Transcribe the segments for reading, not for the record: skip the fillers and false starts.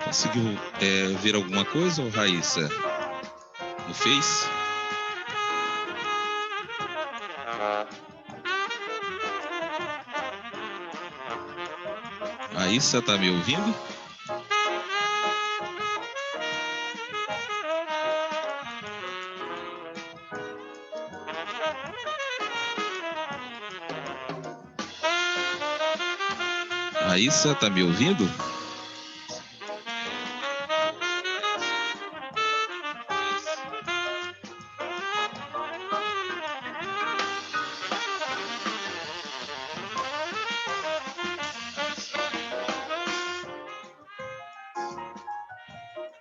Conseguiu ver alguma coisa, ô Raíssa, no Face? Raíssa, tá me ouvindo? Raíssa, tá me ouvindo?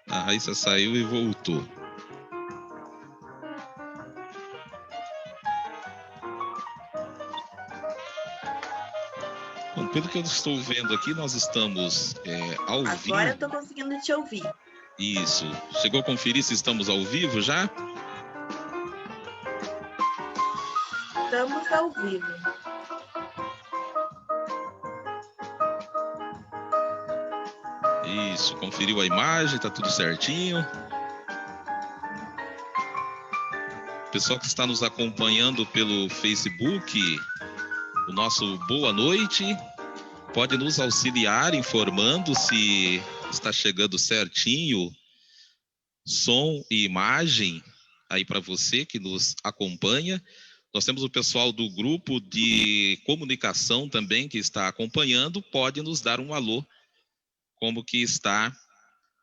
A Raíssa saiu e voltou. Bom, pelo que eu estou vendo aqui, nós estamos ao vivo. Agora eu estou conseguindo te ouvir. Isso. Chegou a conferir se estamos ao vivo já? Estamos ao vivo. Isso, conferiu a imagem, tá tudo certinho. Pessoal que está nos acompanhando pelo Facebook, o nosso boa noite, pode nos auxiliar informando se está chegando certinho som e imagem aí para você que nos acompanha. Nós temos o pessoal do grupo de comunicação também que está acompanhando, pode nos dar um alô, como que está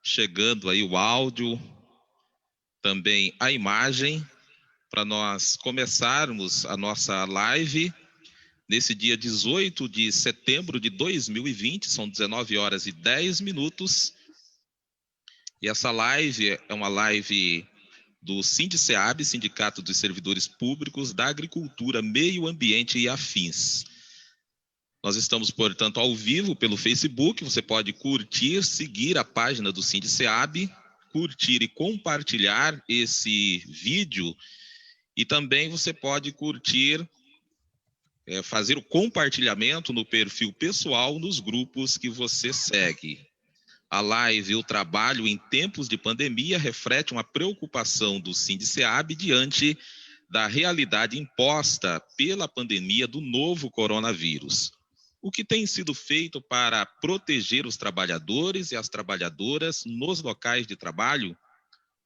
chegando aí o áudio, também a imagem, para nós começarmos a nossa live nesse dia 18 de setembro de 2020, são 19 horas e 10 minutos. E essa live é uma live do SINDICEAB, Sindicato dos Servidores Públicos da Agricultura, Meio Ambiente e Afins. Nós estamos, portanto, ao vivo pelo Facebook, você pode curtir, seguir a página do SINDICEAB, curtir e compartilhar esse vídeo, e também você pode curtir, fazer o compartilhamento no perfil pessoal nos grupos que você segue. A live O Trabalho em Tempos de Pandemia reflete uma preocupação do SINDICEAB diante da realidade imposta pela pandemia do novo coronavírus. O que tem sido feito para proteger os trabalhadores e as trabalhadoras nos locais de trabalho?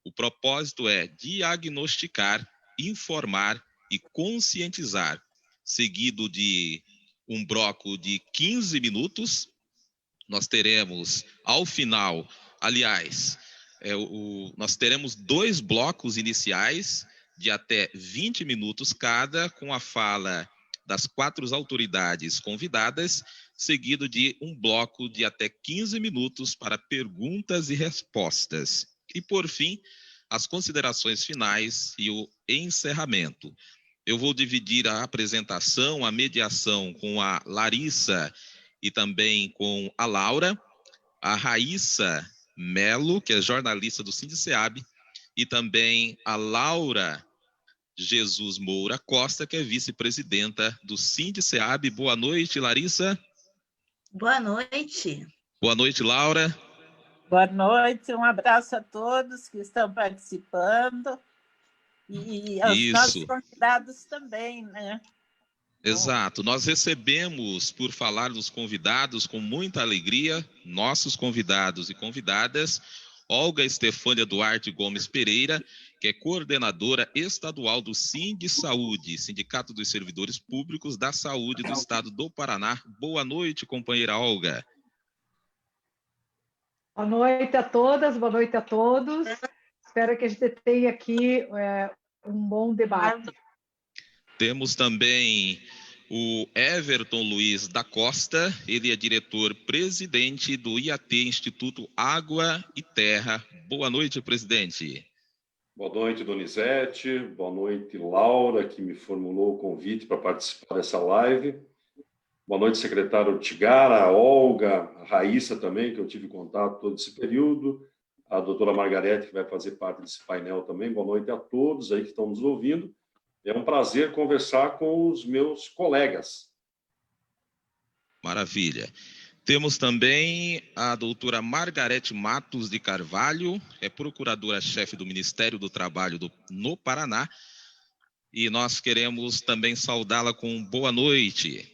O propósito é diagnosticar, informar e conscientizar, seguido de um bloco de 15 minutos. Nós teremos, ao final, aliás, nós teremos 2 blocos iniciais de até 20 minutos cada, com a fala das 4 autoridades convidadas, seguido de um bloco de até 15 minutos para perguntas e respostas. E, por fim, as considerações finais e o encerramento. Eu vou dividir a apresentação, a mediação com a Larissa e também com a Laura, a Raíssa Melo, que é jornalista do SINDICEAB, e também a Laura Jesus Moura Costa, que é vice-presidenta do SINDICEAB. Boa noite, Larissa. Boa noite. Boa noite, Laura. Boa noite, um abraço a todos que estão participando e aos nossos convidados também, né? Exato, nós recebemos, por falar dos convidados, com muita alegria, nossos convidados e convidadas, Olga Estefânia Duarte Gomes Pereira, que é coordenadora estadual do SINDISaúde, Sindicato dos Servidores Públicos da Saúde do Estado do Paraná. Boa noite, companheira Olga. Boa noite a todas, boa noite a todos. Espero que a gente tenha aqui um bom debate. Temos também o Everton Luiz da Costa, ele é diretor-presidente do IAT, Instituto Água e Terra. Boa noite, presidente. Boa noite, Donizete. Boa noite, Laura, que me formulou o convite para participar dessa live. Boa noite, secretário Tigara, a Olga, a Raíssa também, que eu tive contato todo esse período, a doutora Margarete, que vai fazer parte desse painel também. Boa noite a todos aí que estão nos ouvindo. É um prazer conversar com os meus colegas. Maravilha. Temos também a doutora Margarete Matos de Carvalho, é procuradora-chefe do Ministério do Trabalho no Paraná, e nós queremos também saudá-la com boa noite.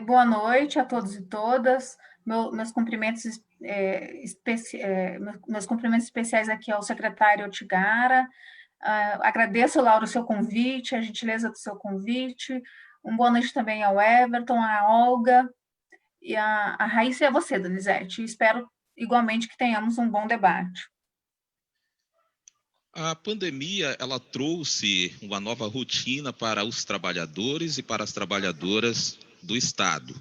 Boa noite a todos e todas. Meus cumprimentos, meus cumprimentos especiais aqui ao secretário Otigara. Agradeço, Laura, o seu convite, a gentileza do seu convite. Boa noite também ao Everton, à Olga, e a Raíssa e a você, Donizete. Espero igualmente que tenhamos um bom debate. A pandemia, ela trouxe uma nova rotina para os trabalhadores e para as trabalhadoras do Estado.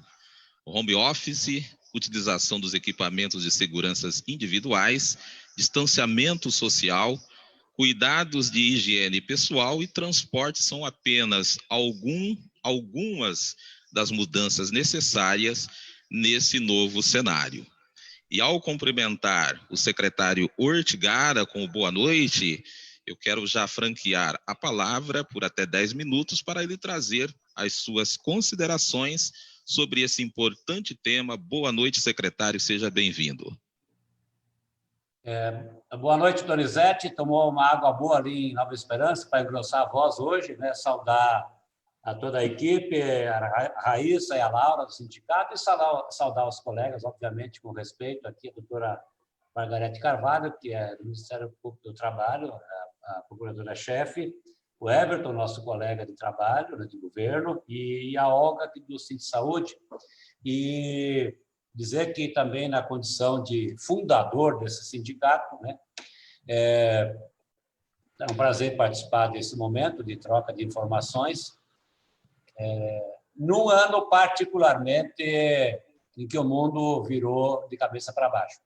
Home office, utilização dos equipamentos de segurança individuais, distanciamento social, cuidados de higiene pessoal e transporte são apenas algumas das mudanças necessárias nesse novo cenário. E ao cumprimentar o secretário Ortigara com o boa noite, eu quero já franquear a palavra por até 10 minutos para ele trazer as suas considerações sobre esse importante tema. Boa noite, secretário, seja bem-vindo. Boa noite, Donizete. Tomou uma água boa ali em Nova Esperança para engrossar a voz hoje, né? Saudar a toda a equipe, a Raíssa e a Laura do sindicato, e saudar os colegas, obviamente, com respeito aqui, a doutora Margarete Carvalho, que é do Ministério Público do Trabalho, a procuradora-chefe, o Everton, nosso colega de trabalho, né, de governo, e a Olga, do Sindicato de Saúde, e dizer que também na condição de fundador desse sindicato, né, é um prazer participar desse momento de troca de informações, num ano particularmente em que o mundo virou de cabeça para baixo.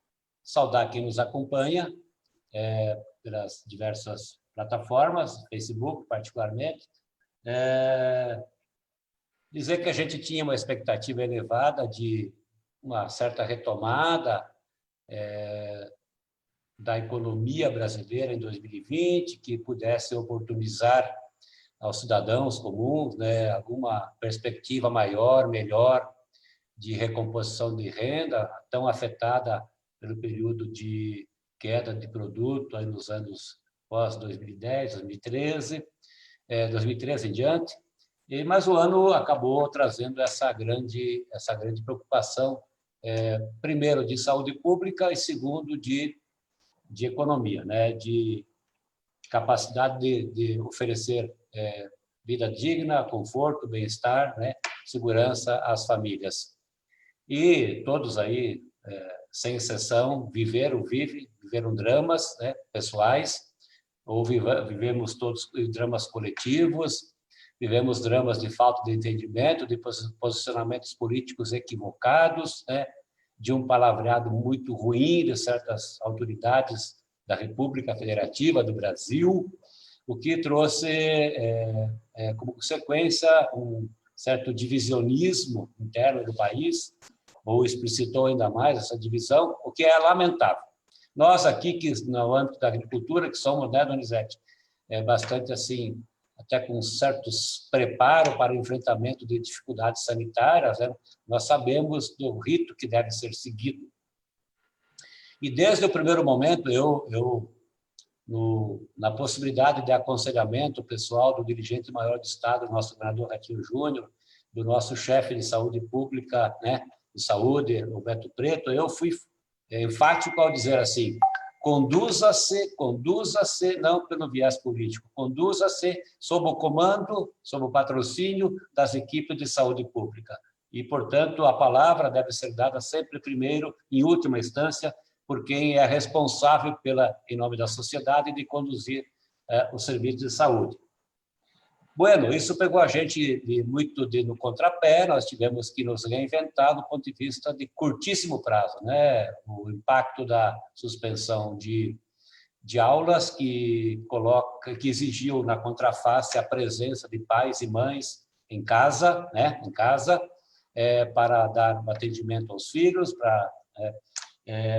Saudar quem nos acompanha pelas diversas plataformas, Facebook particularmente, dizer que a gente tinha uma expectativa elevada de uma certa retomada da economia brasileira em 2020, que pudesse oportunizar aos cidadãos comuns, né, alguma perspectiva maior, melhor de recomposição de renda, tão afetada pelo período de queda de produto aí nos anos pós-2010, 2013, 2013 em diante. Mas o ano acabou trazendo essa grande preocupação, primeiro de saúde pública e segundo de economia, né, de capacidade de oferecer vida digna, conforto, bem-estar, né, segurança às famílias. E todos aí, sem exceção, viveram dramas, né, pessoais, ou vivemos todos dramas coletivos, vivemos dramas de falta de entendimento, de posicionamentos políticos equivocados, né, de um palavreado muito ruim de certas autoridades da República Federativa do Brasil, o que trouxe como consequência um certo divisionismo interno do país, ou explicitou ainda mais essa divisão, o que é lamentável. Nós aqui, que no âmbito da agricultura, que somos, né, Donizete, bastante assim, até com certos preparo para o enfrentamento de dificuldades sanitárias, né, nós sabemos do rito que deve ser seguido. E desde o primeiro momento, na possibilidade de aconselhamento pessoal do dirigente maior do Estado, do nosso governador Ratinho Júnior, do nosso chefe de saúde pública, né, de saúde, Roberto Preto, eu fui enfático ao dizer assim: conduza-se, não pelo viés político, conduza-se sob o comando, sob o patrocínio das equipes de saúde pública. E, portanto, a palavra deve ser dada sempre primeiro, em última instância, por quem é responsável em nome da sociedade, de conduzir o serviço de saúde. Bueno, isso pegou a gente muito no contrapé, nós tivemos que nos reinventar do ponto de vista de curtíssimo prazo, né? O impacto da suspensão de aulas que exigiu na contraface a presença de pais e mães em casa, né? Para dar atendimento aos filhos, para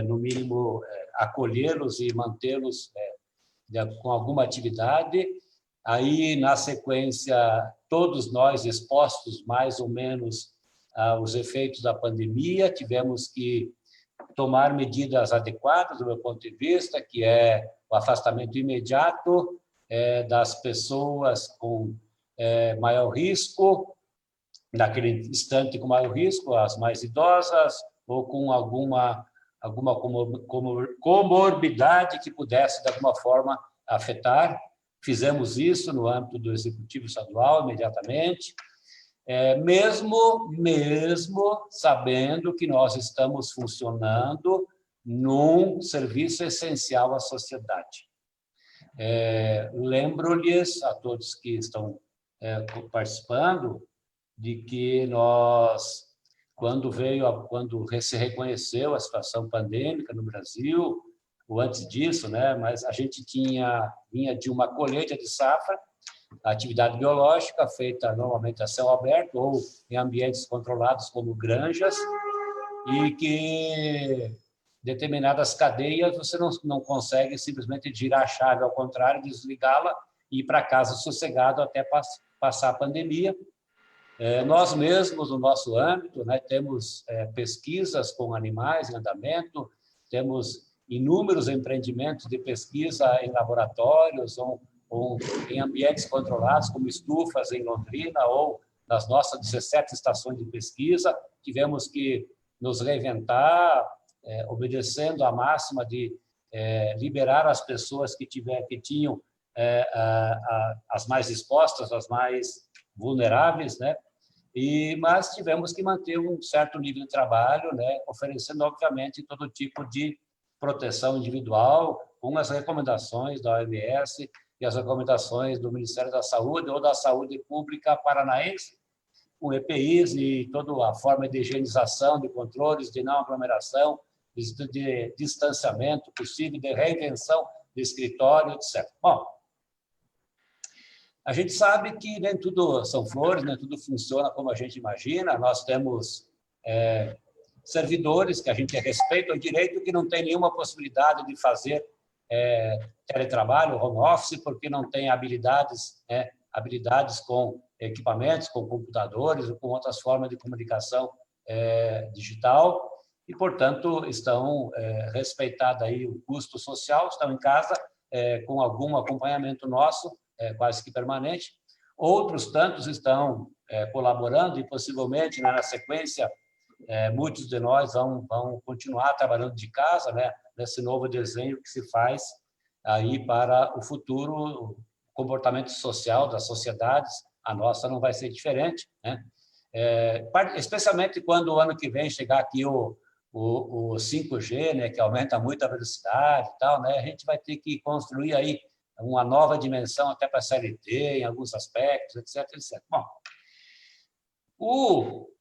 no mínimo acolhê-los e mantê-los com alguma atividade. Aí, na sequência, todos nós expostos mais ou menos aos efeitos da pandemia, tivemos que tomar medidas adequadas, do meu ponto de vista, que é o afastamento imediato das pessoas com maior risco, naquele instante com maior risco, as mais idosas, ou com alguma comorbidade que pudesse, de alguma forma, afetar. Fizemos isso no âmbito do Executivo Estadual, imediatamente, mesmo sabendo que nós estamos funcionando num serviço essencial à sociedade. Lembro-lhes, a todos que estão participando, de que nós, quando se reconheceu a situação pandêmica no Brasil, ou antes disso, né, mas a gente vinha de uma colheita de safra, a atividade biológica feita normalmente a céu aberto ou em ambientes controlados como granjas, e que determinadas cadeias você não consegue simplesmente girar a chave ao contrário, desligá-la e ir para casa sossegado até passar a pandemia. Nós mesmos, no nosso âmbito, né, temos pesquisas com animais em andamento, temos inúmeros empreendimentos de pesquisa em laboratórios ou em ambientes controlados, como estufas em Londrina ou nas nossas 17 estações de pesquisa. Tivemos que nos reinventar, obedecendo à máxima de liberar as pessoas que tinham as mais expostas, as mais vulneráveis, né? Mas tivemos que manter um certo nível de trabalho, né? Oferecendo, obviamente, todo tipo de proteção individual, com as recomendações da OMS e as recomendações do Ministério da Saúde ou da Saúde Pública Paranaense, com EPIs e toda a forma de higienização, de controles, de não aglomeração, de distanciamento possível, de reinvenção de escritório, etc. Bom, a gente sabe que nem tudo são flores, nem tudo funciona como a gente imagina. Nós temos servidores que a gente respeita o direito, que não tem nenhuma possibilidade de fazer teletrabalho, home office, porque não tem habilidades com equipamentos, com computadores ou com outras formas de comunicação digital, e, portanto, estão respeitado aí o custo social, estão em casa com algum acompanhamento nosso, quase que permanente. Outros tantos estão colaborando e, possivelmente, na sequência, muitos de nós vão continuar trabalhando de casa, né, nesse novo desenho que se faz aí para o futuro comportamento social das sociedades. A nossa não vai ser diferente, né? Especialmente quando o ano que vem chegar aqui o 5G, né, que aumenta muito a velocidade e tal, né? A gente vai ter que construir aí uma nova dimensão até para a CLT, em alguns aspectos, etc, etc. Bom,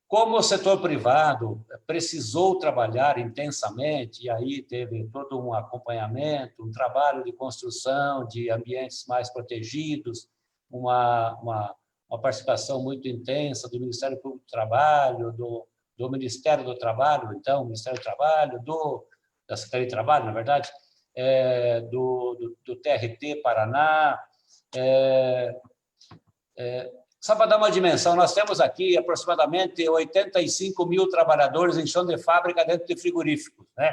como o setor privado precisou trabalhar intensamente, e aí teve todo um acompanhamento, um trabalho de construção de ambientes mais protegidos, uma participação muito intensa do Ministério Público do Trabalho, do Ministério do Trabalho, então, Ministério do Trabalho, da Secretaria de Trabalho, na verdade, do TRT Paraná. Só para dar uma dimensão, nós temos aqui aproximadamente 85 mil trabalhadores em chão de fábrica dentro de frigoríficos, né?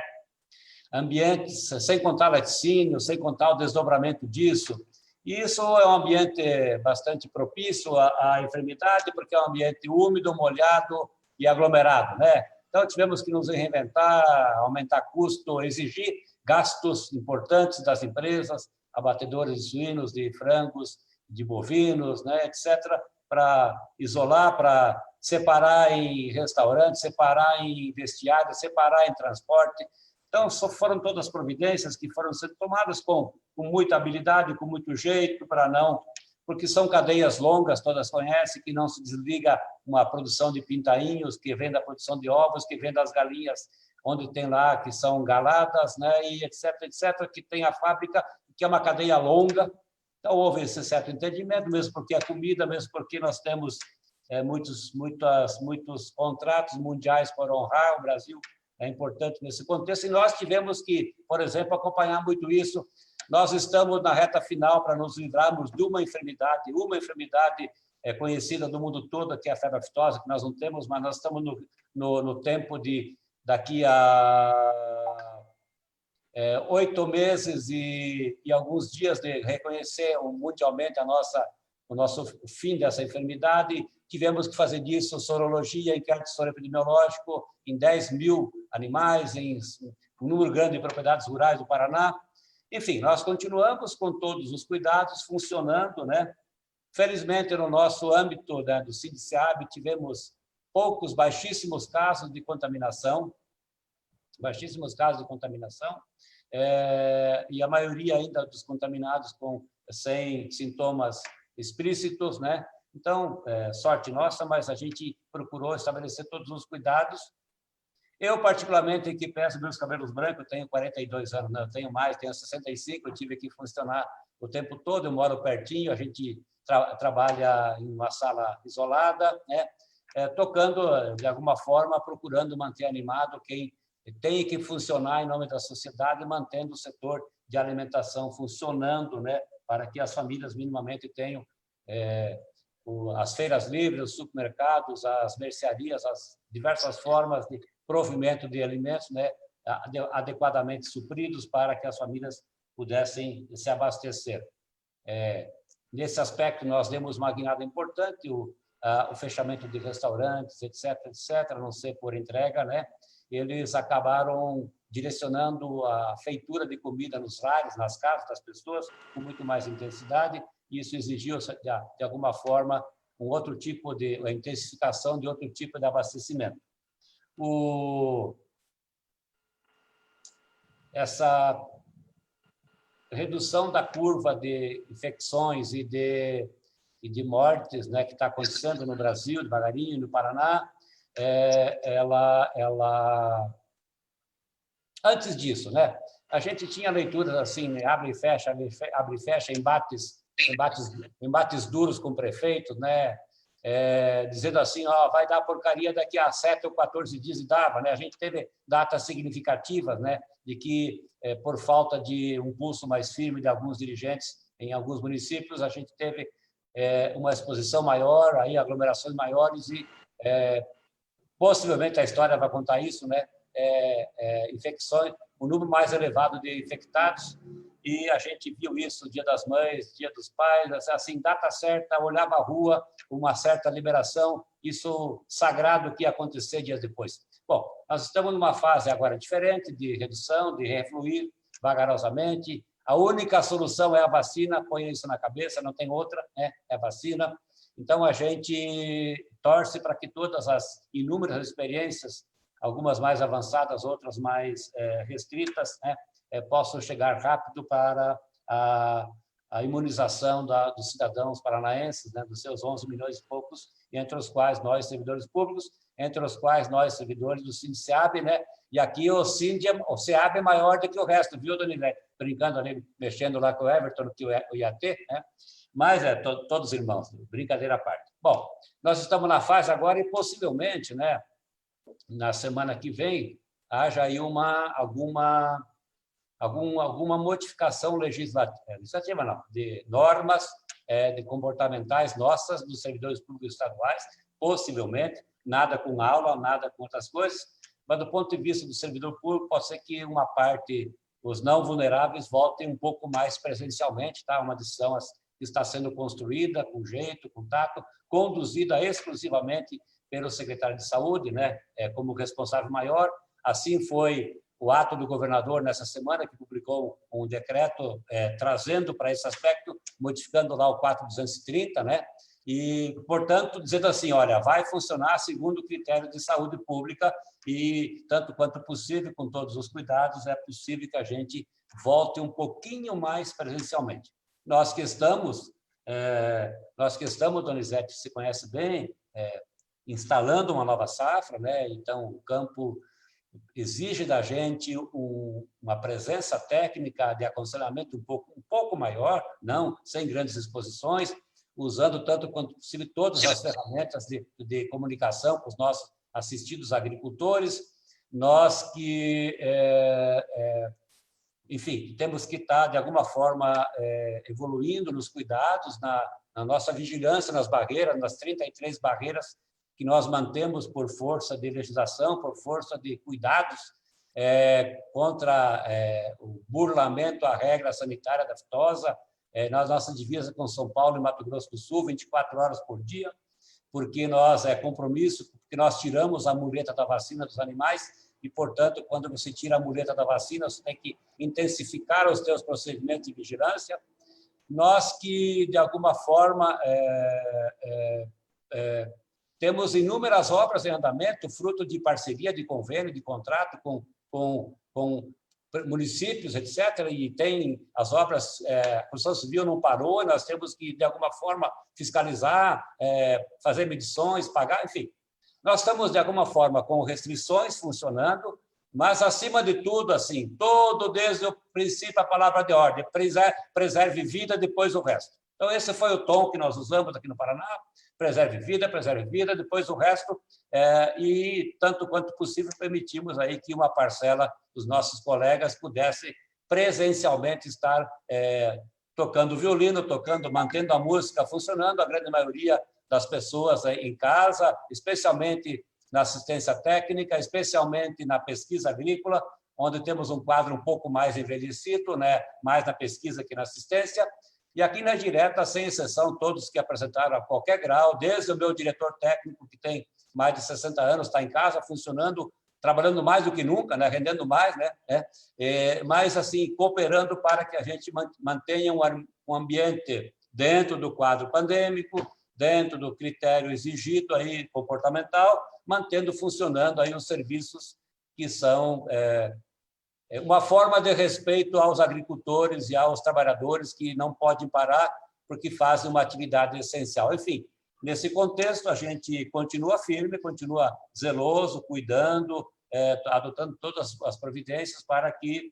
Ambientes, sem contar laticínio, sem contar o desdobramento disso. E isso é um ambiente bastante propício à enfermidade, porque é um ambiente úmido, molhado e aglomerado, né? Então, tivemos que nos reinventar, aumentar custo, exigir gastos importantes das empresas, abatedores de suínos, de frangos, de bovinos, né, etc., para isolar, para separar em restaurantes, separar em vestiário, separar em transporte. Então, foram todas providências que foram sendo tomadas com muita habilidade, com muito jeito, para não... Porque são cadeias longas, todas conhecem, que não se desliga uma produção de pintainhos, que vem da produção de ovos, que vem das galinhas, onde tem lá, que são galadas, né, e etc., etc., que tem a fábrica, que é uma cadeia longa. Então, houve esse certo entendimento, mesmo porque a comida, mesmo porque nós temos muitos contratos mundiais para honrar. O Brasil é importante nesse contexto, e nós tivemos que, por exemplo, acompanhar muito isso. Nós estamos na reta final para nos livrarmos de uma enfermidade conhecida do mundo todo, que é a febre aftosa, que nós não temos, mas nós estamos no tempo de daqui a 8 meses e alguns dias de reconhecer mundialmente o nosso fim dessa enfermidade. Tivemos que fazer disso sorologia, inquérito soroepidemiológico em 10 mil animais, em um número grande de propriedades rurais do Paraná. Enfim, nós continuamos com todos os cuidados funcionando, né? Felizmente, no nosso âmbito, né, do SINDICEAB, tivemos baixíssimos casos de contaminação, e a maioria ainda dos contaminados sem sintomas explícitos, né? Então, sorte nossa, mas a gente procurou estabelecer todos os cuidados. Eu, particularmente, que peço meus cabelos brancos, eu tenho 42 anos, não, eu tenho mais, tenho 65, eu tive que funcionar o tempo todo, eu moro pertinho, a gente trabalha em uma sala isolada, né? Tocando, de alguma forma, procurando manter animado quem tem que funcionar em nome da sociedade, mantendo o setor de alimentação funcionando, né? Para que as famílias minimamente tenham as feiras livres, os supermercados, as mercearias, as diversas formas de provimento de alimentos, né, adequadamente supridos para que as famílias pudessem se abastecer. Nesse aspecto, nós demos uma guinada importante, o fechamento de restaurantes, etc., a não ser por entrega, né? Eles acabaram direcionando a feitura de comida nos lares, nas casas das pessoas, com muito mais intensidade, e isso exigiu, de alguma forma, a intensificação de outro tipo de abastecimento. Essa redução da curva de infecções e de mortes, né, que está acontecendo no Brasil, devagarinho, no Paraná, antes disso, né, a gente tinha leituras assim, né, abre e fecha, embates duros com prefeitos, né, dizendo assim, vai dar porcaria daqui a 7 ou 14 dias, e dava, né? A gente teve datas significativas, né, de que, por falta de um pulso mais firme de alguns dirigentes em alguns municípios, a gente teve uma exposição maior, aí aglomerações maiores e, possivelmente, a história vai contar isso, né, infecções, um número mais elevado de infectados, e a gente viu isso, Dia das Mães, Dia dos Pais, assim, data certa, olhava a rua, uma certa liberação, isso sagrado que ia acontecer dias depois. Bom, nós estamos numa fase agora diferente, de redução, de refluir vagarosamente. A única solução é a vacina, ponha isso na cabeça, não tem outra, né? É a vacina. Então, a gente torce para que todas as inúmeras experiências, algumas mais avançadas, outras mais restritas, né, possam chegar rápido para a imunização dos cidadãos paranaenses, né, dos seus 11 milhões e poucos, entre os quais nós, servidores públicos, entre os quais nós, servidores do SINDICEAB, né? E aqui o SEAB é maior do que o resto, viu, Dona Ivete? Brincando ali, mexendo lá com o Everton, que o IAT, né? Mas todos irmãos, brincadeira à parte. Bom, nós estamos na fase agora e possivelmente, né, na semana que vem, haja aí alguma modificação legislativa não, de normas de comportamentais nossas, dos servidores públicos estaduais, possivelmente, nada com aula, nada com outras coisas, mas do ponto de vista do servidor público, pode ser que uma parte, os não vulneráveis, voltem um pouco mais presencialmente, tá? Uma decisão que está sendo construída com jeito, com tato, conduzida exclusivamente pelo secretário de Saúde, né, como responsável maior. Assim foi o ato do governador nessa semana, que publicou um decreto trazendo para esse aspecto, modificando lá o 4230, né? E, portanto, dizendo assim, olha, vai funcionar segundo o critério de saúde pública e, tanto quanto possível, com todos os cuidados, é possível que a gente volte um pouquinho mais presencialmente. Nós que estamos, Donizete, se conhece bem, instalando uma nova safra, né? Então, o campo exige da gente uma presença técnica de aconselhamento um pouco maior, não sem grandes exposições, usando tanto quanto possível todas as ferramentas de comunicação com os nossos assistidos agricultores. Nós que enfim, temos que estar, de alguma forma, evoluindo nos cuidados, na nossa vigilância nas barreiras, nas 33 barreiras que nós mantemos por força de legislação, por força de cuidados contra o burlamento à regra sanitária da aftosa, nas nossas divisas com São Paulo e Mato Grosso do Sul, 24 horas por dia, porque nós compromisso, porque nós tiramos a muleta da vacina dos animais e, portanto, quando você tira a muleta da vacina, você tem que intensificar os seus procedimentos de vigilância. Nós que, de alguma forma, temos inúmeras obras em andamento, fruto de parceria, de convênio, de contrato com municípios, etc., e tem as obras, a construção civil não parou, nós temos que, de alguma forma, fiscalizar, fazer medições, pagar, enfim. Nós estamos, de alguma forma, com restrições funcionando, mas, acima de tudo, assim, desde o princípio, a palavra de ordem, preserve vida, depois o resto. Então, esse foi o tom que nós usamos aqui no Paraná, preserve vida, depois o resto, e, tanto quanto possível, permitimos aí que uma parcela dos nossos colegas pudesse presencialmente estar tocando violino, mantendo a música funcionando, a grande maioria das pessoas em casa, especialmente na assistência técnica, especialmente na pesquisa agrícola, onde temos um quadro um pouco mais envelhecido, né, mais na pesquisa que na assistência. E aqui na direta, sem exceção, todos que apresentaram a qualquer grau, desde o meu diretor técnico, que tem mais de 60 anos, está em casa, funcionando, trabalhando mais do que nunca, né? Rendendo mais, né? Mas, assim, cooperando para que a gente mantenha um ambiente dentro do quadro pandêmico, dentro do critério exigido aí, comportamental, mantendo funcionando aí os serviços que são uma forma de respeito aos agricultores e aos trabalhadores que não podem parar porque fazem uma atividade essencial. Enfim, nesse contexto, a gente continua firme, continua zeloso, cuidando, adotando todas as providências para que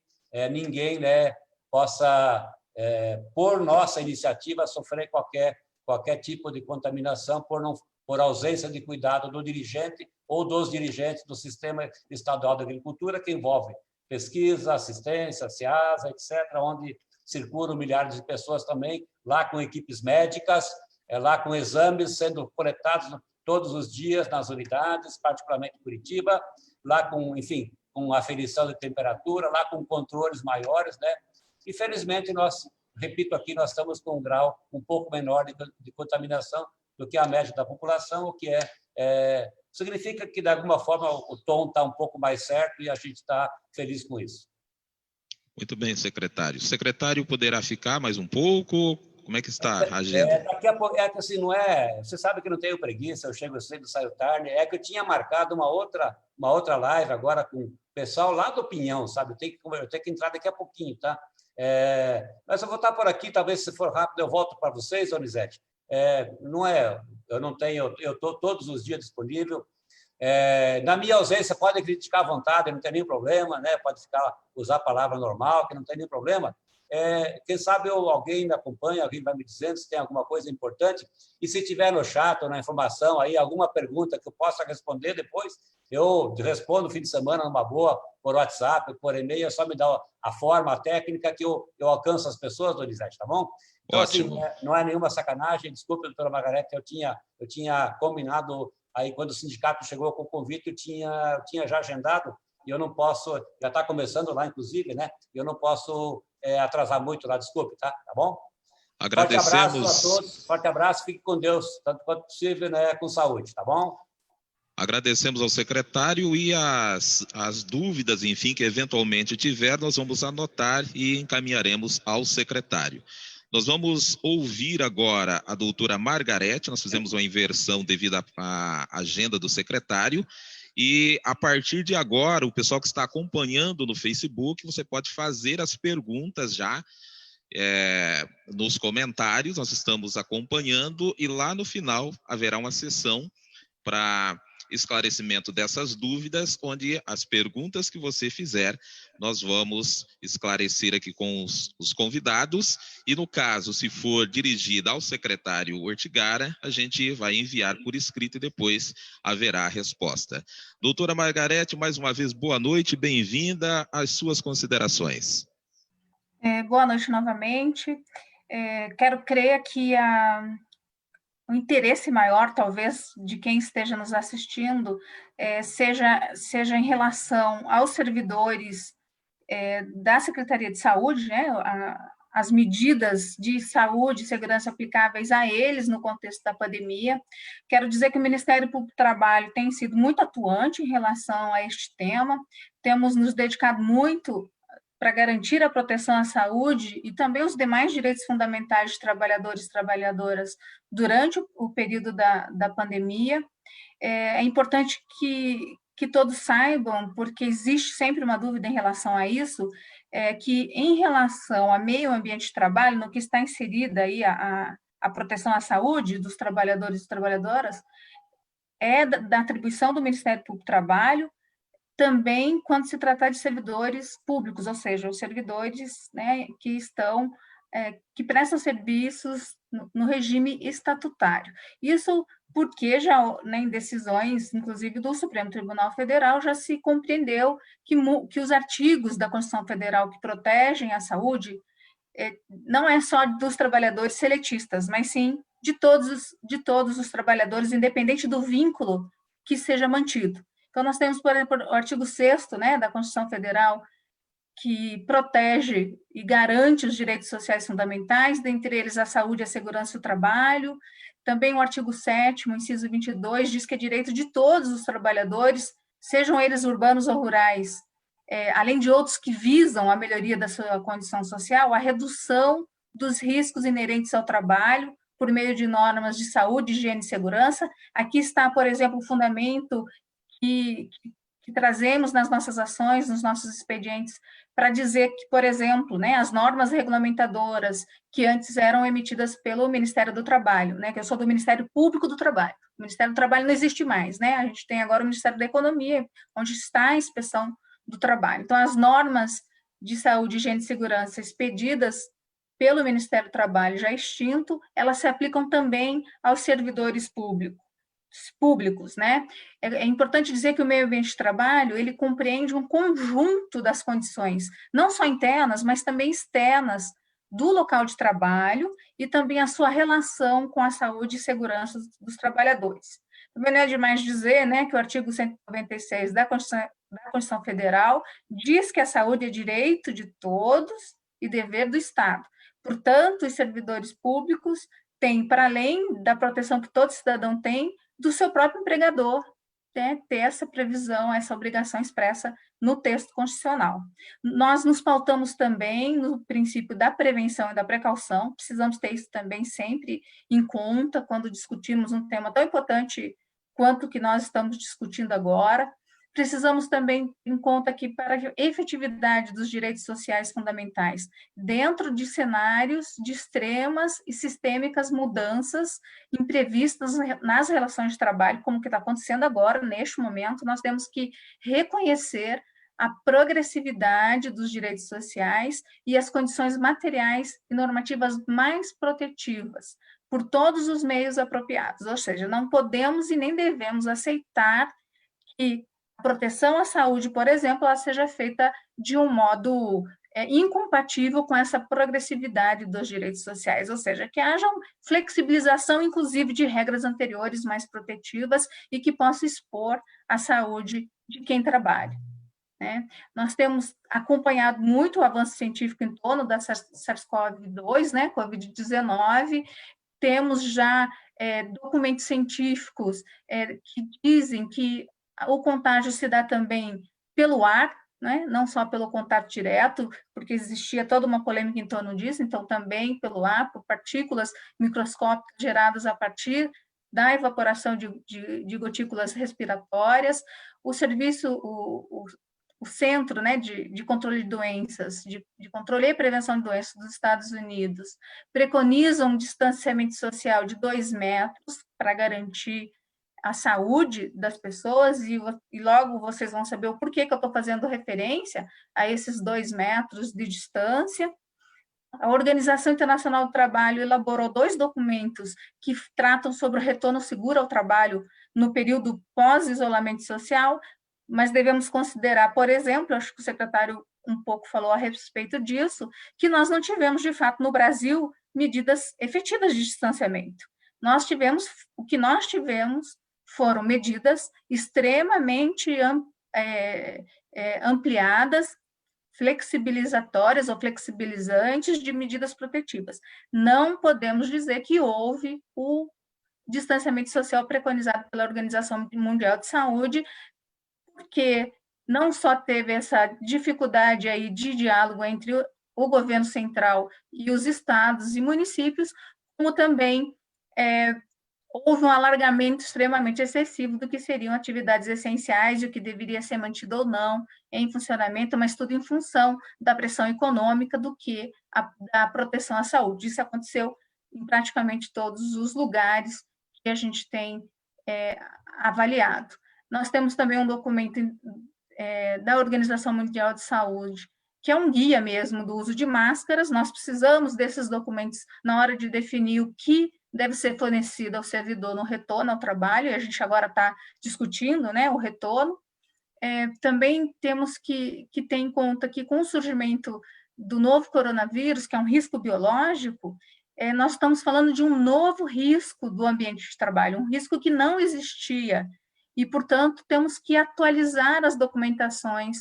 ninguém, né, possa, por nossa iniciativa, sofrer qualquer tipo de contaminação por ausência de cuidado do dirigente ou dos dirigentes do Sistema Estadual de Agricultura, que envolve pesquisa, assistência, SEASA, etc., onde circulam milhares de pessoas também, lá com equipes médicas, lá com exames sendo coletados todos os dias nas unidades, particularmente em Curitiba, lá com, enfim, com aferição de temperatura, lá com controles maiores, né? E, felizmente, repito aqui, nós estamos com um grau um pouco menor de contaminação do que a média da população, o que significa que, de alguma forma, o tom está um pouco mais certo e a gente está feliz com isso. Muito bem, secretário. O secretário poderá ficar mais um pouco? Como é que está a agenda? Daqui a pouco, que assim, não você sabe que não tenho preguiça, eu chego cedo, saio tarde, que eu tinha marcado uma outra live agora com o pessoal lá do Pinhão, sabe? Eu tenho que entrar daqui a pouquinho, tá? Mas eu vou estar por aqui, talvez, se for rápido, eu volto para vocês, Donizete. Eu estou todos os dias disponível. Na minha ausência, pode criticar à vontade, não tem nenhum problema, né? Pode usar a palavra normal, que não tem nenhum problema. Quem sabe alguém me acompanha, alguém vai me dizendo se tem alguma coisa importante, e se tiver no chat ou na informação aí alguma pergunta que eu possa responder depois, eu respondo no fim de semana numa boa, por WhatsApp, por e-mail, é só me dar a forma, a técnica que eu alcanço as pessoas, Donizete, tá bom? Então, ótimo. Assim, não é nenhuma sacanagem, desculpe, doutora Margarete, eu tinha combinado, aí quando o sindicato chegou com o convite, eu tinha já agendado, e eu não posso, já está começando lá, inclusive, né? Eu não posso atrasar muito lá, desculpe, tá bom? Agradecemos. Forte abraço a todos, forte abraço, fique com Deus, tanto quanto possível, né, com saúde, tá bom? Agradecemos ao secretário e as dúvidas, enfim, que eventualmente tiver, nós vamos anotar e encaminharemos ao secretário. Nós vamos ouvir agora a doutora Margarete, nós fizemos uma inversão devido à agenda do secretário, e a partir de agora, o pessoal que está acompanhando no Facebook, você pode fazer as perguntas já nos comentários, nós estamos acompanhando, e lá no final haverá uma sessão para esclarecimento dessas dúvidas, onde as perguntas que você fizer, nós vamos esclarecer aqui com os convidados, e no caso, se for dirigida ao secretário Ortigara, a gente vai enviar por escrito e depois haverá a resposta. Doutora Margarete, mais uma vez, boa noite, bem-vinda, às suas considerações. Boa noite novamente. Quero crer que o interesse maior, talvez, de quem esteja nos assistindo, seja em relação aos servidores da Secretaria de Saúde, né, as medidas de saúde e segurança aplicáveis a eles no contexto da pandemia. Quero dizer que o Ministério Público do Trabalho tem sido muito atuante em relação a este tema, temos nos dedicado muito para garantir a proteção à saúde e também os demais direitos fundamentais de trabalhadores e trabalhadoras durante o período da pandemia. É importante que todos saibam, porque existe sempre uma dúvida em relação a isso, que em relação ao meio ambiente de trabalho, no que está inserida aí a proteção à saúde dos trabalhadores e trabalhadoras, é da atribuição do Ministério Público do Trabalho, também quando se tratar de servidores públicos, ou seja, os servidores, né, que prestam serviços no regime estatutário. Isso porque já, né, em decisões, inclusive do Supremo Tribunal Federal, já se compreendeu que os artigos da Constituição Federal que protegem a saúde não é só dos trabalhadores seletistas, mas sim de todos os trabalhadores, independente do vínculo que seja mantido. Então, nós temos, por exemplo, o artigo 6º, né, da Constituição Federal, que protege e garante os direitos sociais fundamentais, dentre eles a saúde, a segurança e o trabalho. Também o artigo 7º, inciso 22, diz que é direito de todos os trabalhadores, sejam eles urbanos ou rurais, além de outros que visam a melhoria da sua condição social, a redução dos riscos inerentes ao trabalho, por meio de normas de saúde, higiene e segurança. Aqui está, por exemplo, o fundamento que trazemos nas nossas ações, nos nossos expedientes, para dizer que, por exemplo, né, as normas regulamentadoras que antes eram emitidas pelo Ministério do Trabalho, né, que eu sou do Ministério Público do Trabalho, o Ministério do Trabalho não existe mais, né, a gente tem agora o Ministério da Economia, onde está a inspeção do trabalho. Então, as normas de saúde, higiene e segurança expedidas pelo Ministério do Trabalho, já extinto, elas se aplicam também aos servidores públicos, né? É importante dizer que o meio ambiente de trabalho, ele compreende um conjunto das condições, não só internas, mas também externas do local de trabalho e também a sua relação com a saúde e segurança dos trabalhadores. Também não é demais dizer, né, que o artigo 196 da Constituição Federal diz que a saúde é direito de todos e dever do Estado. Portanto, os servidores públicos têm, para além da proteção que todo cidadão tem, do seu próprio empregador, né, ter essa previsão, essa obrigação expressa no texto constitucional. Nós nos pautamos também no princípio da prevenção e da precaução, precisamos ter isso também sempre em conta quando discutimos um tema tão importante quanto o que nós estamos discutindo agora. Precisamos também em conta que, para a efetividade dos direitos sociais fundamentais, dentro de cenários de extremas e sistêmicas mudanças imprevistas nas relações de trabalho, como que está acontecendo agora, neste momento, nós temos que reconhecer a progressividade dos direitos sociais e as condições materiais e normativas mais protetivas, por todos os meios apropriados. Ou seja, não podemos e nem devemos aceitar que a proteção à saúde, por exemplo, ela seja feita de um modo incompatível com essa progressividade dos direitos sociais, ou seja, que haja flexibilização, inclusive, de regras anteriores mais protetivas e que possa expor a saúde de quem trabalha. Né? Nós temos acompanhado muito o avanço científico em torno da SARS-CoV-2, né, Covid-19, temos já documentos científicos que dizem que o contágio se dá também pelo ar, né? Não só pelo contato direto, porque existia toda uma polêmica em torno disso, então também pelo ar, por partículas microscópicas geradas a partir da evaporação de gotículas respiratórias. O serviço, o Centro, né, de Controle de Doenças, de Controle e Prevenção de Doenças dos Estados Unidos, preconiza um distanciamento social de 2 metros para garantir a saúde das pessoas, e logo vocês vão saber o porquê que eu estou fazendo referência a esses 2 metros de distância. A Organização Internacional do Trabalho elaborou 2 documentos que tratam sobre o retorno seguro ao trabalho no período pós-isolamento social, mas devemos considerar, por exemplo, acho que o secretário um pouco falou a respeito disso, que nós não tivemos, de fato, no Brasil, medidas efetivas de distanciamento. O que nós tivemos foram medidas extremamente ampliadas, flexibilizatórias ou flexibilizantes de medidas protetivas. Não podemos dizer que houve o distanciamento social preconizado pela Organização Mundial de Saúde, porque não só teve essa dificuldade aí de diálogo entre o governo central e os estados e municípios, como também houve um alargamento extremamente excessivo do que seriam atividades essenciais e o que deveria ser mantido ou não em funcionamento, mas tudo em função da pressão econômica do que da proteção à saúde. Isso aconteceu em praticamente todos os lugares que a gente tem avaliado. Nós temos também um documento da Organização Mundial de Saúde, que é um guia mesmo do uso de máscaras. Nós precisamos desses documentos na hora de definir o que deve ser fornecido ao servidor no retorno ao trabalho, e a gente agora está discutindo, né, o retorno. Também temos que ter em conta que, com o surgimento do novo coronavírus, que é um risco biológico, nós estamos falando de um novo risco do ambiente de trabalho, um risco que não existia, e, portanto, temos que atualizar as documentações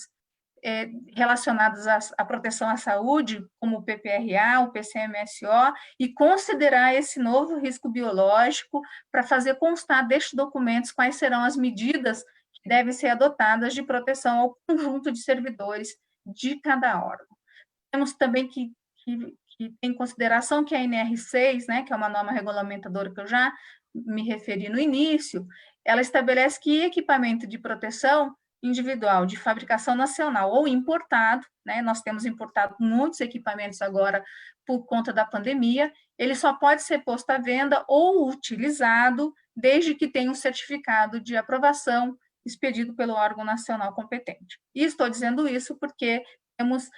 relacionadas à proteção à saúde, como o PPRA, o PCMSO, e considerar esse novo risco biológico para fazer constar destes documentos quais serão as medidas que devem ser adotadas de proteção ao conjunto de servidores de cada órgão. Temos também que ter em consideração que a NR6, né, que é uma norma regulamentadora que eu já me referi no início, ela estabelece que equipamento de proteção individual de fabricação nacional ou importado, né? Nós temos importado muitos equipamentos agora por conta da pandemia, ele só pode ser posto à venda ou utilizado desde que tenha um certificado de aprovação expedido pelo órgão nacional competente. E estou dizendo isso porque temos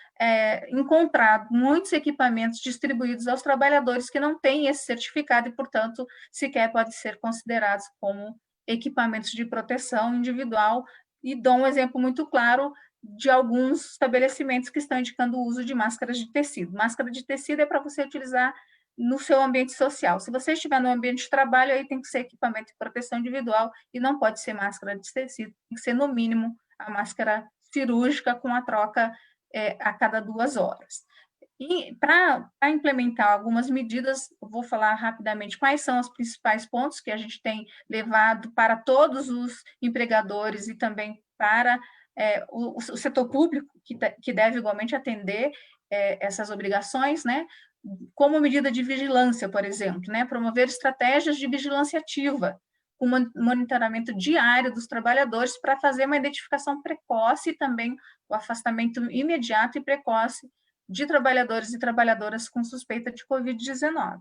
encontrado muitos equipamentos distribuídos aos trabalhadores que não têm esse certificado e, portanto, sequer podem ser considerados como equipamentos de proteção individual. E dou um exemplo muito claro de alguns estabelecimentos que estão indicando o uso de máscaras de tecido. Máscara de tecido é para você utilizar no seu ambiente social. Se você estiver no ambiente de trabalho, aí tem que ser equipamento de proteção individual e não pode ser máscara de tecido, tem que ser, no mínimo, a máscara cirúrgica com a troca a cada 2 horas. E para implementar algumas medidas, eu vou falar rapidamente quais são os principais pontos que a gente tem levado para todos os empregadores e também para o setor público, que deve igualmente atender essas obrigações, né? Como medida de vigilância, por exemplo, né? Promover estratégias de vigilância ativa, com monitoramento diário dos trabalhadores para fazer uma identificação precoce e também o afastamento imediato e precoce de trabalhadores e trabalhadoras com suspeita de Covid-19.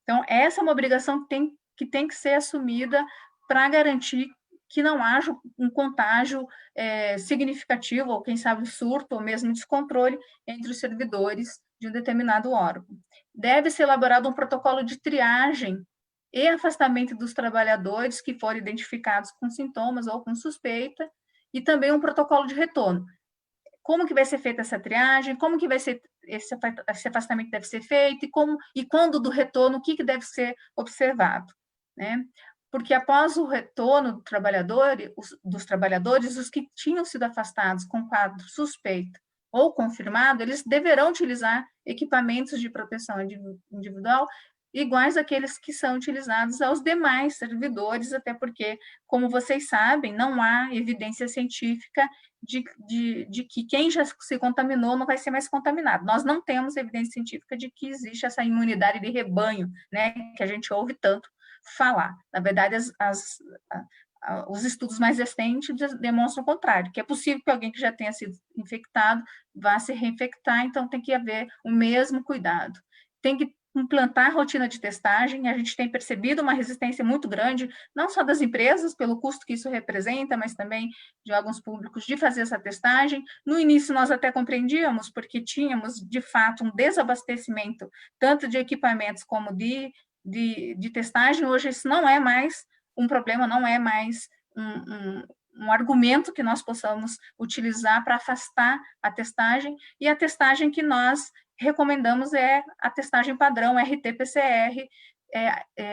Então, essa é uma obrigação que tem que ser assumida para garantir que não haja um contágio significativo, ou quem sabe surto, ou mesmo descontrole entre os servidores de um determinado órgão. Deve ser elaborado um protocolo de triagem e afastamento dos trabalhadores que forem identificados com sintomas ou com suspeita, e também um protocolo de retorno. Como que vai ser feita essa triagem, como que vai ser esse afastamento deve ser feito, e quando do retorno, o que deve ser observado, né? Porque após o retorno dos trabalhadores, os que tinham sido afastados com quadro suspeito ou confirmado, eles deverão utilizar equipamentos de proteção individual iguais àqueles que são utilizados aos demais servidores, até porque, como vocês sabem, não há evidência científica de que quem já se contaminou não vai ser mais contaminado. Nós não temos evidência científica de que existe essa imunidade de rebanho, né, que a gente ouve tanto falar. Na verdade, os estudos mais recentes demonstram o contrário, que é possível que alguém que já tenha sido infectado vá se reinfectar, então tem que haver o mesmo cuidado. Tem que implantar a rotina de testagem. A gente tem percebido uma resistência muito grande, não só das empresas, pelo custo que isso representa, mas também de órgãos públicos, de fazer essa testagem. No início, nós até compreendíamos, porque tínhamos, de fato, um desabastecimento, tanto de equipamentos como de testagem. Hoje, isso não é mais um problema, não é mais um argumento que nós possamos utilizar para afastar a testagem, e a testagem que nós recomendamos é a testagem padrão RT-PCR,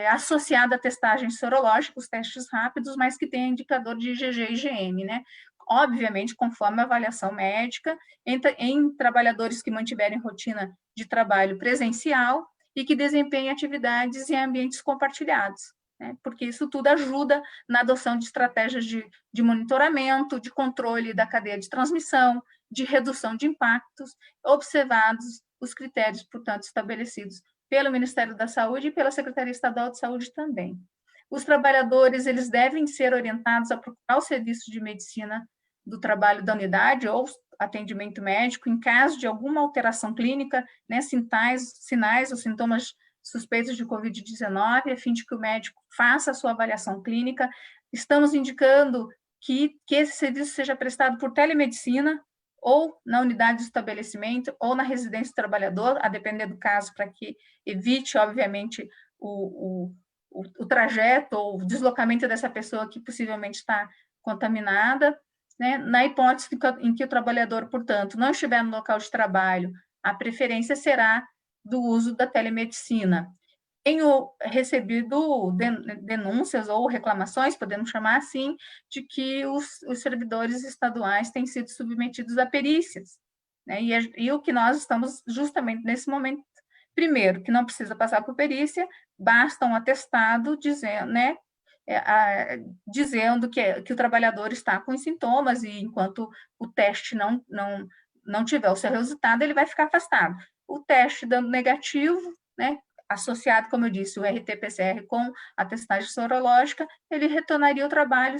associada a testagens sorológicas, testes rápidos, mas que tem indicador de IgG e IgM, né? Obviamente, conforme a avaliação médica, em trabalhadores que mantiverem rotina de trabalho presencial e que desempenhem atividades em ambientes compartilhados, né? Porque isso tudo ajuda na adoção de estratégias de monitoramento, de controle da cadeia de transmissão, de redução de impactos, observados os critérios, portanto, estabelecidos pelo Ministério da Saúde e pela Secretaria Estadual de Saúde também. Os trabalhadores, eles devem ser orientados a procurar o serviço de medicina do trabalho da unidade ou atendimento médico em caso de alguma alteração clínica, né, sinais ou sintomas suspeitos de Covid-19, a fim de que o médico faça a sua avaliação clínica. Estamos indicando que esse serviço seja prestado por telemedicina, ou na unidade de estabelecimento, ou na residência do trabalhador, a depender do caso, para que evite, obviamente, o trajeto ou o deslocamento dessa pessoa que possivelmente está contaminada, né? Na hipótese em que o trabalhador, portanto, não estiver no local de trabalho, a preferência será do uso da telemedicina. Tenho recebido denúncias ou reclamações, podemos chamar assim, de que os servidores estaduais têm sido submetidos a perícias, né? E o que nós estamos justamente nesse momento, primeiro, que não precisa passar por perícia, basta um atestado dizendo, né, dizendo que o trabalhador está com sintomas e enquanto o teste não tiver o seu resultado, ele vai ficar afastado. O teste dando negativo, né, associado, como eu disse, o RT-PCR com a testagem sorológica, ele retornaria ao trabalho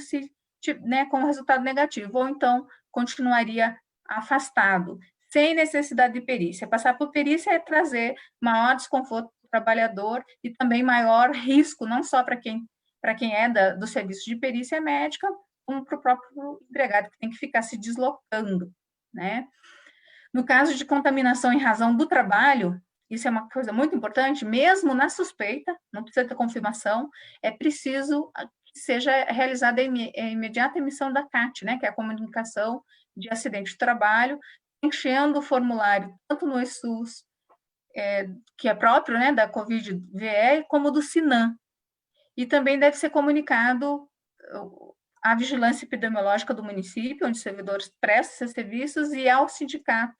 né, com resultado negativo, ou então continuaria afastado, sem necessidade de perícia. Passar por perícia é trazer maior desconforto para o trabalhador e também maior risco, não só para quem é do serviço de perícia médica, como para o próprio empregado, que tem que ficar se deslocando, né? No caso de contaminação em razão do trabalho, isso é uma coisa muito importante, mesmo na suspeita, não precisa ter confirmação, é preciso que seja realizada a imediata emissão da CAT, né, que é a comunicação de acidente de trabalho, enchendo o formulário, tanto no ESUS, que é próprio, né, da Covid-VE, como do SINAM. E também deve ser comunicado à vigilância epidemiológica do município, onde os servidores prestam seus serviços, e ao sindicato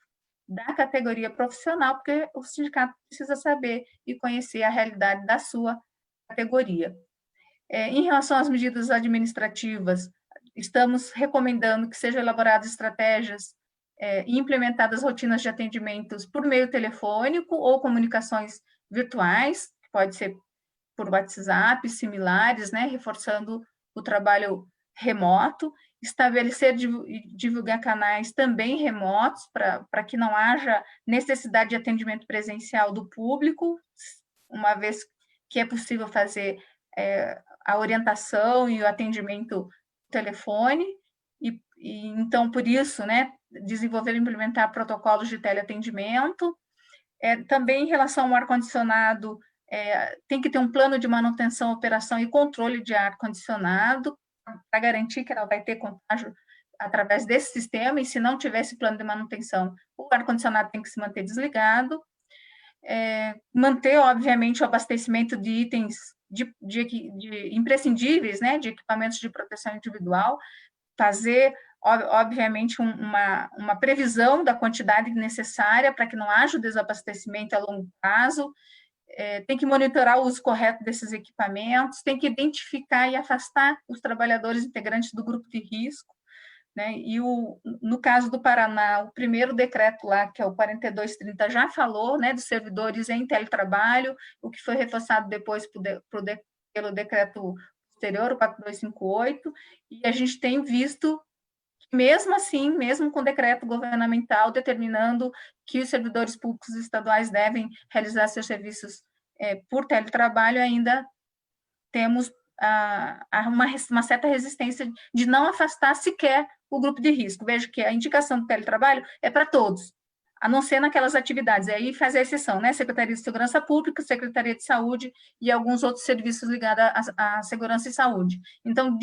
da categoria profissional, porque o sindicato precisa saber e conhecer a realidade da sua categoria. Em relação às medidas administrativas, estamos recomendando que sejam elaboradas estratégias e implementadas rotinas de atendimentos por meio telefônico ou comunicações virtuais, que pode ser por WhatsApp, similares, né, reforçando o trabalho remoto, estabelecer e divulgar canais também remotos para que não haja necessidade de atendimento presencial do público, uma vez que é possível fazer a orientação e o atendimento por telefone, e então, por isso, né, desenvolver e implementar protocolos de teleatendimento. Também em relação ao ar-condicionado, tem que ter um plano de manutenção, operação e controle de ar-condicionado, para garantir que ela vai ter contágio através desse sistema, e se não tiver esse plano de manutenção, o ar-condicionado tem que se manter desligado. Manter, obviamente, o abastecimento de itens imprescindíveis, né, de equipamentos de proteção individual, fazer, obviamente, uma previsão da quantidade necessária para que não haja o desabastecimento a longo prazo. Tem que monitorar o uso correto desses equipamentos, tem que identificar e afastar os trabalhadores integrantes do grupo de risco, né? E no caso do Paraná, o primeiro decreto lá, que é o 4230, já falou, né, dos servidores em teletrabalho, o que foi reforçado depois pelo decreto posterior, o 4258, e a gente tem visto mesmo assim, mesmo com decreto governamental determinando que os servidores públicos estaduais devem realizar seus serviços por teletrabalho, ainda temos uma certa resistência de não afastar sequer o grupo de risco. Veja que a indicação do teletrabalho é para todos. a não ser naquelas atividades. Aí faz a exceção, né? Secretaria de Segurança Pública, Secretaria de Saúde e alguns outros serviços ligados à segurança e saúde. Então,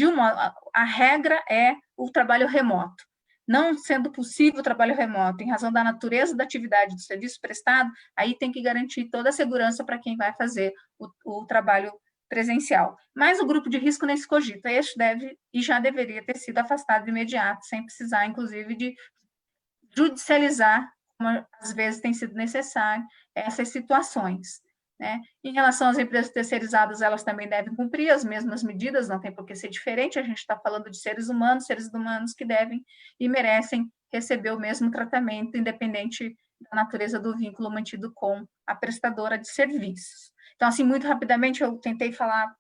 a regra é o trabalho remoto. Não sendo possível o trabalho remoto, em razão da natureza da atividade do serviço prestado, aí tem que garantir toda a segurança para quem vai fazer o trabalho presencial. Mas o grupo de risco nem se cogita. Este deve e já deveria ter sido afastado de imediato, sem precisar, inclusive, de judicializar, como às vezes tem sido necessário, essas situações. Né? Em relação às empresas terceirizadas, elas também devem cumprir as mesmas medidas, não tem por que ser diferente, a gente está falando de seres humanos que devem e merecem receber o mesmo tratamento, independente da natureza do vínculo mantido com a prestadora de serviços. Então, assim, muito rapidamente, eu tentei falar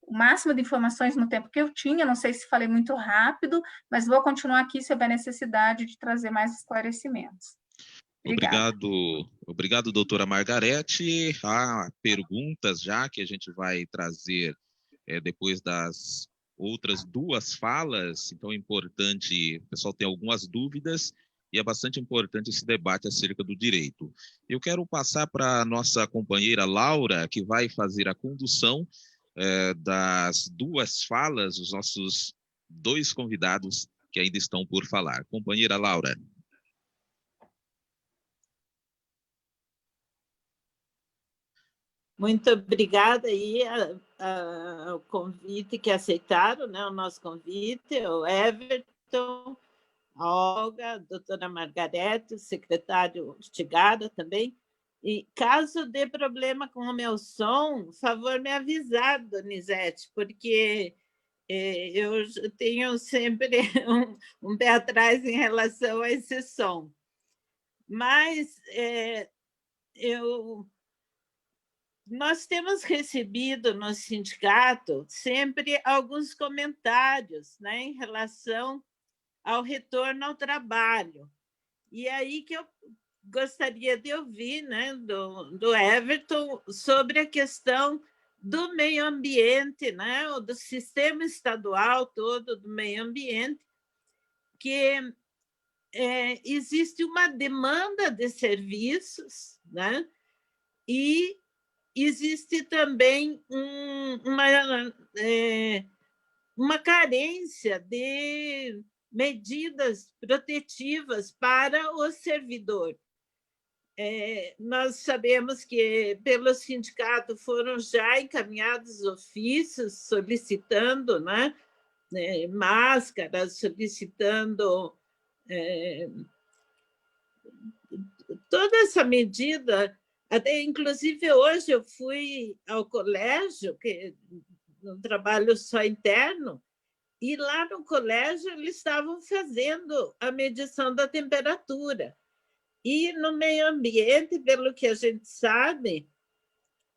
o máximo de informações no tempo que eu tinha, não sei se falei muito rápido, mas vou continuar aqui se houver necessidade de trazer mais esclarecimentos. Obrigado, doutora Margarete. Há perguntas já que a gente vai trazer depois das outras duas falas, então é importante, o pessoal tem algumas dúvidas e é bastante importante esse debate acerca do direito. Eu quero passar para a nossa companheira Laura, que vai fazer a condução das duas falas, os nossos dois convidados que ainda estão por falar. Companheira Laura. Muito obrigada aí ao convite que aceitaram, né, o nosso convite, o Everton, a Olga, a doutora Margarete, o secretário Ortigara também. E caso dê problema com o meu som, por favor, me avisar, Donizete, porque eu tenho sempre um pé atrás em relação a esse som. Mas nós temos recebido no sindicato sempre alguns comentários, né, em relação ao retorno ao trabalho. E aí que eu gostaria de ouvir, né, do Everton sobre a questão do meio ambiente, né, do sistema estadual todo do meio ambiente, que existe uma demanda de serviços, né, e existe também uma carência de medidas protetivas para o servidor. Nós sabemos que, pelo sindicato, foram já encaminhados ofícios solicitando, né, máscaras, solicitando toda essa medida. Até, inclusive, hoje eu fui ao colégio, que não trabalho só interno, e lá no colégio eles estavam fazendo a medição da temperatura. E no meio ambiente, pelo que a gente sabe,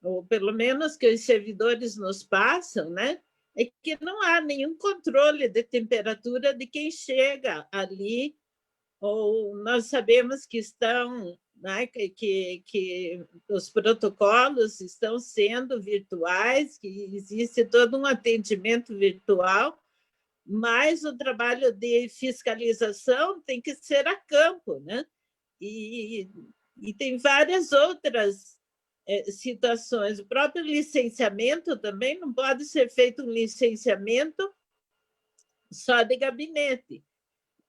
ou pelo menos que os servidores nos passam, né, é que não há nenhum controle de temperatura de quem chega ali, ou nós sabemos que estão... Né, que os protocolos estão sendo virtuais, que existe todo um atendimento virtual, mas o trabalho de fiscalização tem que ser a campo, né? E tem várias outras situações. O próprio licenciamento também não pode ser feito um licenciamento só de gabinete.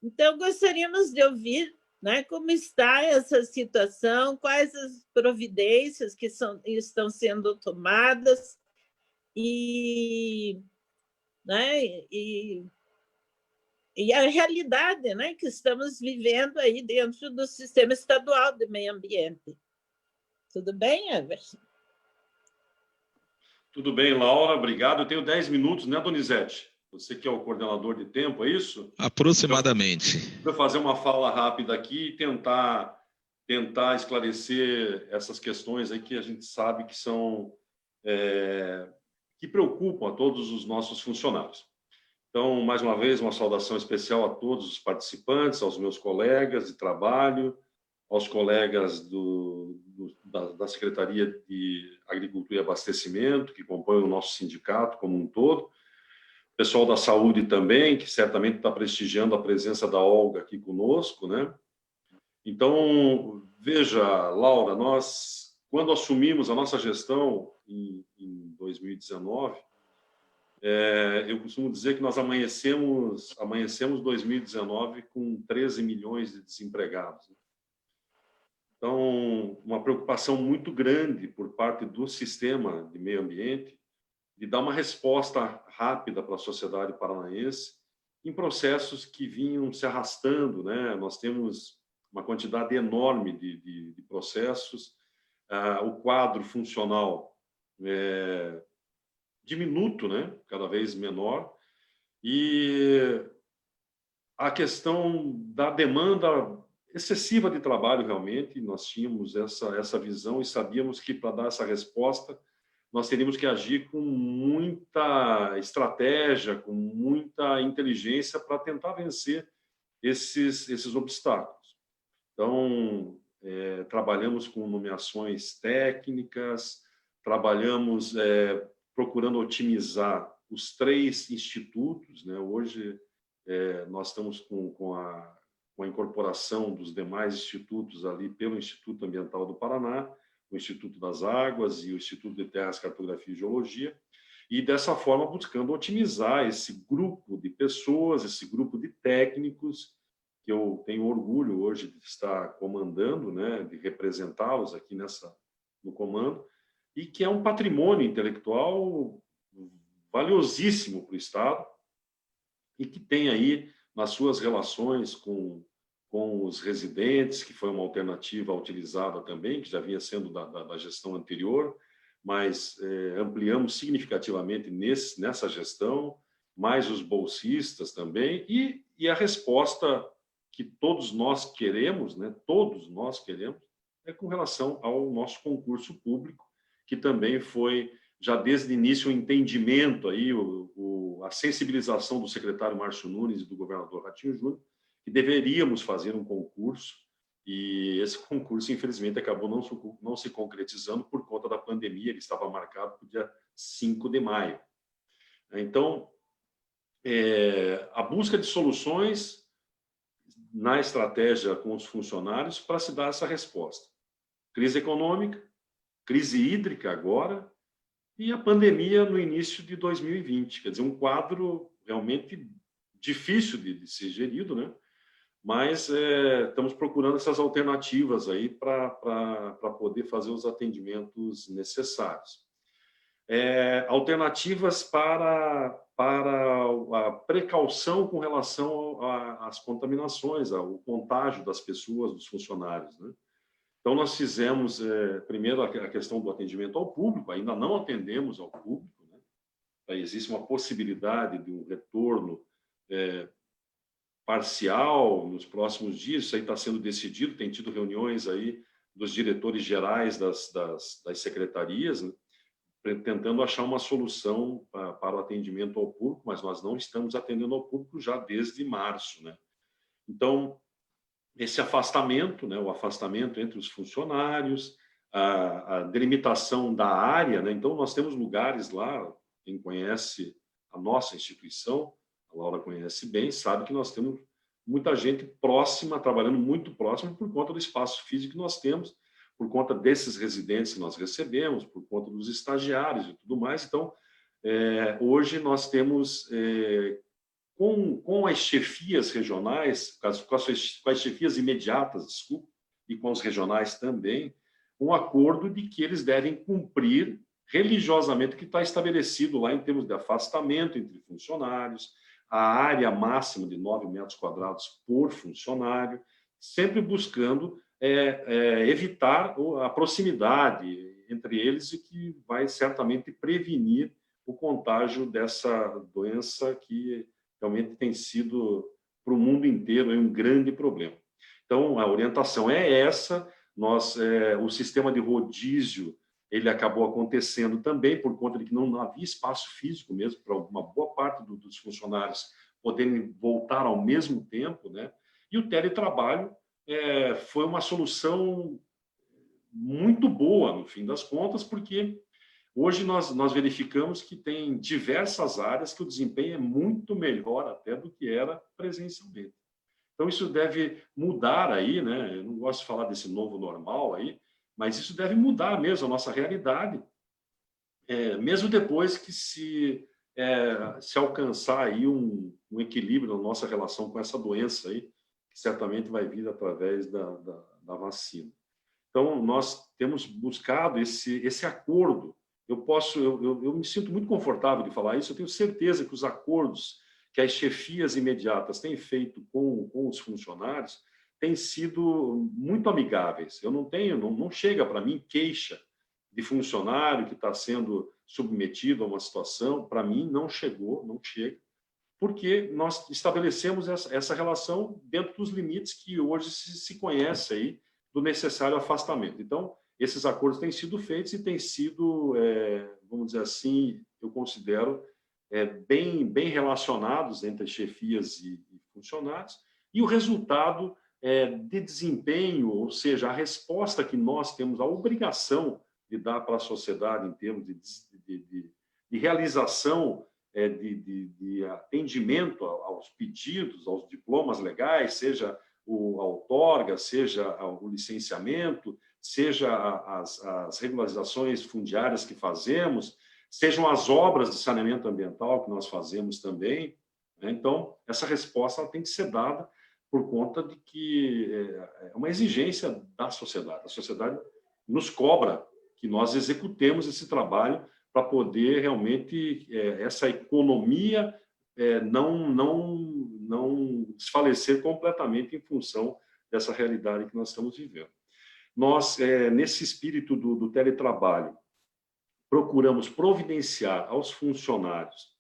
Então, gostaríamos de ouvir, né, como está essa situação, quais as providências que estão sendo tomadas né, e a realidade, né, que estamos vivendo aí dentro do sistema estadual de meio ambiente. Tudo bem, Everson? Tudo bem, Laura, obrigado. Eu tenho 10 minutos, né, Donizete? Você que é o coordenador de tempo, é isso? Aproximadamente. Vou fazer uma fala rápida aqui e tentar esclarecer essas questões aí que a gente sabe que são que preocupam a todos os nossos funcionários. Então, mais uma vez, uma saudação especial a todos os participantes, aos meus colegas de trabalho, aos colegas da Secretaria de Agricultura e Abastecimento, que compõem o nosso sindicato como um todo, pessoal da saúde também, que certamente está prestigiando a presença da Olga aqui conosco, né? Então, veja, Laura, nós, quando assumimos a nossa gestão em 2019, eu costumo dizer que nós amanhecemos 2019 com 13 milhões de desempregados. Então, uma preocupação muito grande por parte do sistema de meio ambiente de dar uma resposta rápida para a sociedade paranaense em processos que vinham se arrastando, né? Nós temos uma quantidade enorme de processos, o quadro funcional diminuto, né? Cada vez menor, e a questão da demanda excessiva de trabalho, realmente, nós tínhamos essa visão e sabíamos que, para dar essa resposta, nós teríamos que agir com muita estratégia, com muita inteligência para tentar vencer esses obstáculos. Então, trabalhamos com nomeações técnicas, trabalhamos procurando otimizar os 3 institutos, né? Hoje, nós estamos com a incorporação dos demais institutos ali pelo Instituto Ambiental do Paraná, o Instituto das Águas e o Instituto de Terras, Cartografia e Geologia, e dessa forma buscando otimizar esse grupo de pessoas, esse grupo de técnicos, que eu tenho orgulho hoje de estar comandando, né, de representá-los aqui no comando, e que é um patrimônio intelectual valiosíssimo para o Estado e que tem aí nas suas relações com os residentes, que foi uma alternativa utilizada também, que já vinha sendo da gestão anterior, mas ampliamos significativamente nessa gestão, mais os bolsistas também, e a resposta que todos nós queremos, né, todos nós queremos, é com relação ao nosso concurso público, que também foi, já desde o início, o entendimento, aí, a sensibilização do secretário Márcio Nunes e do governador Ratinho Júnior, que deveríamos fazer um concurso, e esse concurso, infelizmente, acabou não se concretizando por conta da pandemia, ele estava marcado para o dia 5 de maio. Então, a busca de soluções na estratégia com os funcionários para se dar essa resposta. Crise econômica, crise hídrica agora, e a pandemia no início de 2020. Quer dizer, um quadro realmente difícil de ser gerido, né? Mas estamos procurando essas alternativas aí para poder fazer os atendimentos necessários. Alternativas para a precaução com relação às contaminações, ao contágio das pessoas, dos funcionários, né? Então, nós fizemos, primeiro, a questão do atendimento ao público, ainda não atendemos ao público, né? Existe uma possibilidade de um retorno parcial nos próximos dias, isso aí está sendo decidido, tem tido reuniões aí dos diretores gerais das secretarias, né? Tentando achar uma solução para o atendimento ao público, mas nós não estamos atendendo ao público já desde março, né? Então, esse afastamento, né, o afastamento entre os funcionários, a delimitação da área, né? Então, nós temos lugares lá, quem conhece a nossa instituição, a Laura conhece bem, sabe que nós temos muita gente próxima, trabalhando muito próximo por conta do espaço físico que nós temos, por conta desses residentes que nós recebemos, por conta dos estagiários e tudo mais. Então, hoje nós temos, com as chefias regionais, com as chefias imediatas, desculpa, e com os regionais também, um acordo de que eles devem cumprir religiosamente o que está estabelecido lá em termos de afastamento entre funcionários, a área máxima de 9 metros quadrados por funcionário, sempre buscando evitar a proximidade entre eles e que vai certamente prevenir o contágio dessa doença que realmente tem sido para o mundo inteiro um grande problema. Então, a orientação é essa. O sistema de rodízio ele acabou acontecendo também por conta de que não havia espaço físico mesmo para uma boa parte dos funcionários poderem voltar ao mesmo tempo, né? E o teletrabalho foi uma solução muito boa, no fim das contas, porque hoje nós verificamos que tem diversas áreas que o desempenho é muito melhor até do que era presencialmente. Então, isso deve mudar aí, né? Eu não gosto de falar desse novo normal aí, mas isso deve mudar mesmo a nossa realidade, mesmo depois que se alcançar aí um equilíbrio na nossa relação com essa doença aí, que certamente vai vir através da vacina. Então, nós temos buscado esse acordo. Eu me sinto muito confortável de falar isso, eu tenho certeza que os acordos que as chefias imediatas têm feito com os funcionários têm sido muito amigáveis. Eu não chega para mim queixa de funcionário que está sendo submetido a uma situação, para mim não chega, porque nós estabelecemos essa relação dentro dos limites que hoje se conhece aí do necessário afastamento. Então, esses acordos têm sido feitos e têm sido, vamos dizer assim, eu considero, bem relacionados entre chefias e funcionários, e o resultado de desempenho, ou seja, a resposta que nós temos, a obrigação de dar para a sociedade em termos de realização, de atendimento aos pedidos, aos diplomas legais, seja a outorga, seja o licenciamento, seja as regularizações fundiárias que fazemos, sejam as obras de saneamento ambiental que nós fazemos também, né? Então, essa resposta ela tem que ser dada por conta de que é uma exigência da sociedade. A sociedade nos cobra que nós executemos esse trabalho para poder realmente essa economia não desfalecer completamente em função dessa realidade que nós estamos vivendo. Nós, nesse espírito do teletrabalho, procuramos providenciar aos funcionários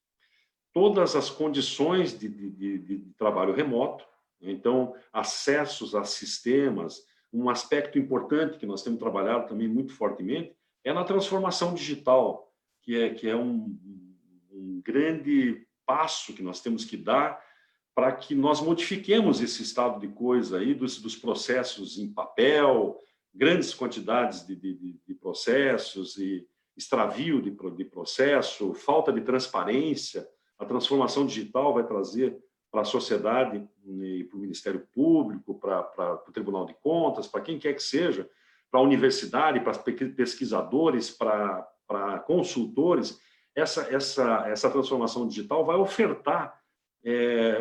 todas as condições de trabalho remoto, então, acessos a sistemas. Um aspecto importante que nós temos trabalhado também muito fortemente é na transformação digital, que é um grande passo que nós temos que dar para que nós modifiquemos esse estado de coisa aí dos processos em papel, grandes quantidades de processos e extravio de processo, falta de transparência. A transformação digital vai trazer para a sociedade e para o Ministério Público, para o Tribunal de Contas, para quem quer que seja, para a universidade, para pesquisadores, para consultores, essa transformação digital vai ofertar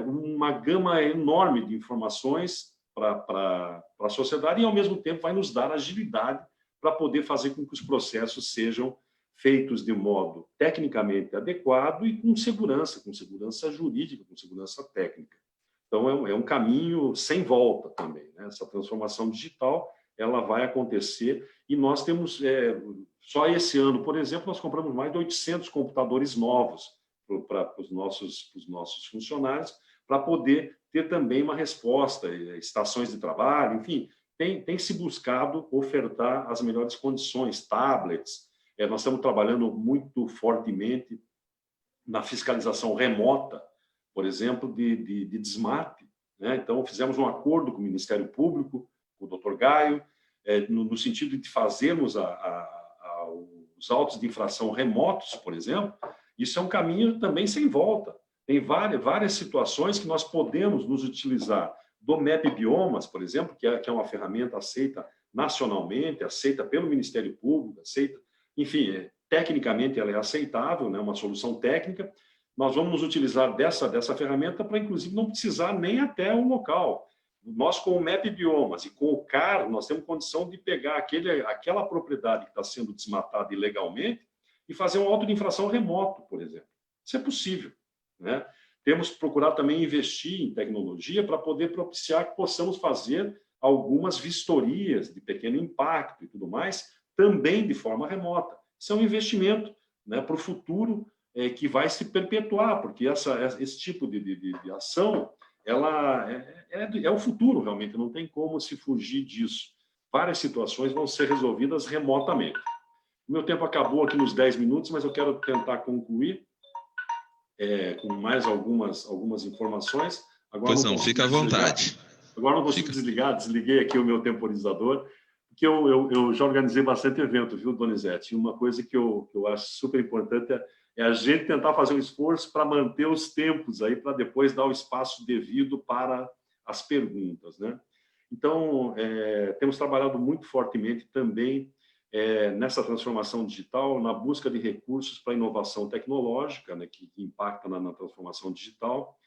uma gama enorme de informações para a sociedade e, ao mesmo tempo, vai nos dar agilidade para poder fazer com que os processos sejam feitos de modo tecnicamente adequado e com segurança jurídica, com segurança técnica. Então, é um caminho sem volta também, né? Essa transformação digital ela vai acontecer e nós temos, só esse ano, por exemplo, nós compramos mais de 800 computadores novos para os nossos funcionários, para poder ter também uma resposta, estações de trabalho, enfim, tem se buscado ofertar as melhores condições, tablets. Nós estamos trabalhando muito fortemente na fiscalização remota, por exemplo, de desmate, né? Então, fizemos um acordo com o Ministério Público, com o Dr. Gaio, no sentido de fazermos os autos de infração remotos, por exemplo. Isso é um caminho também sem volta. Tem várias situações que nós podemos nos utilizar do MEP Biomas, por exemplo, que é uma ferramenta aceita nacionalmente, aceita pelo Ministério Público, aceita, enfim, tecnicamente ela é aceitável, né, uma solução técnica. Nós vamos nos utilizar dessa ferramenta para, inclusive, não precisar nem até um local. Nós, com o MEP Biomas e com o CAR, nós temos condição de pegar aquela propriedade que está sendo desmatada ilegalmente e fazer um auto de infração remoto, por exemplo. Isso é possível, né? Temos procurado também investir em tecnologia para poder propiciar que possamos fazer algumas vistorias de pequeno impacto e tudo mais, também de forma remota. Isso é um investimento, né, para o futuro que vai se perpetuar, porque esse tipo de ação ela é o futuro, realmente, não tem como se fugir disso. Várias situações vão ser resolvidas remotamente. O meu tempo acabou aqui nos 10 minutos, mas eu quero tentar concluir com mais algumas informações. Agora pois não, fica à vontade. Agora não consigo desligar, desliguei aqui o meu temporizador, porque eu já organizei bastante evento, viu, Donizete? E uma coisa que eu acho super importante é a gente tentar fazer um esforço para manter os tempos aí, para depois dar o espaço devido para as perguntas, né? Então, temos trabalhado muito fortemente também nessa transformação digital, na busca de recursos para inovação tecnológica, né, que impacta na transformação digital,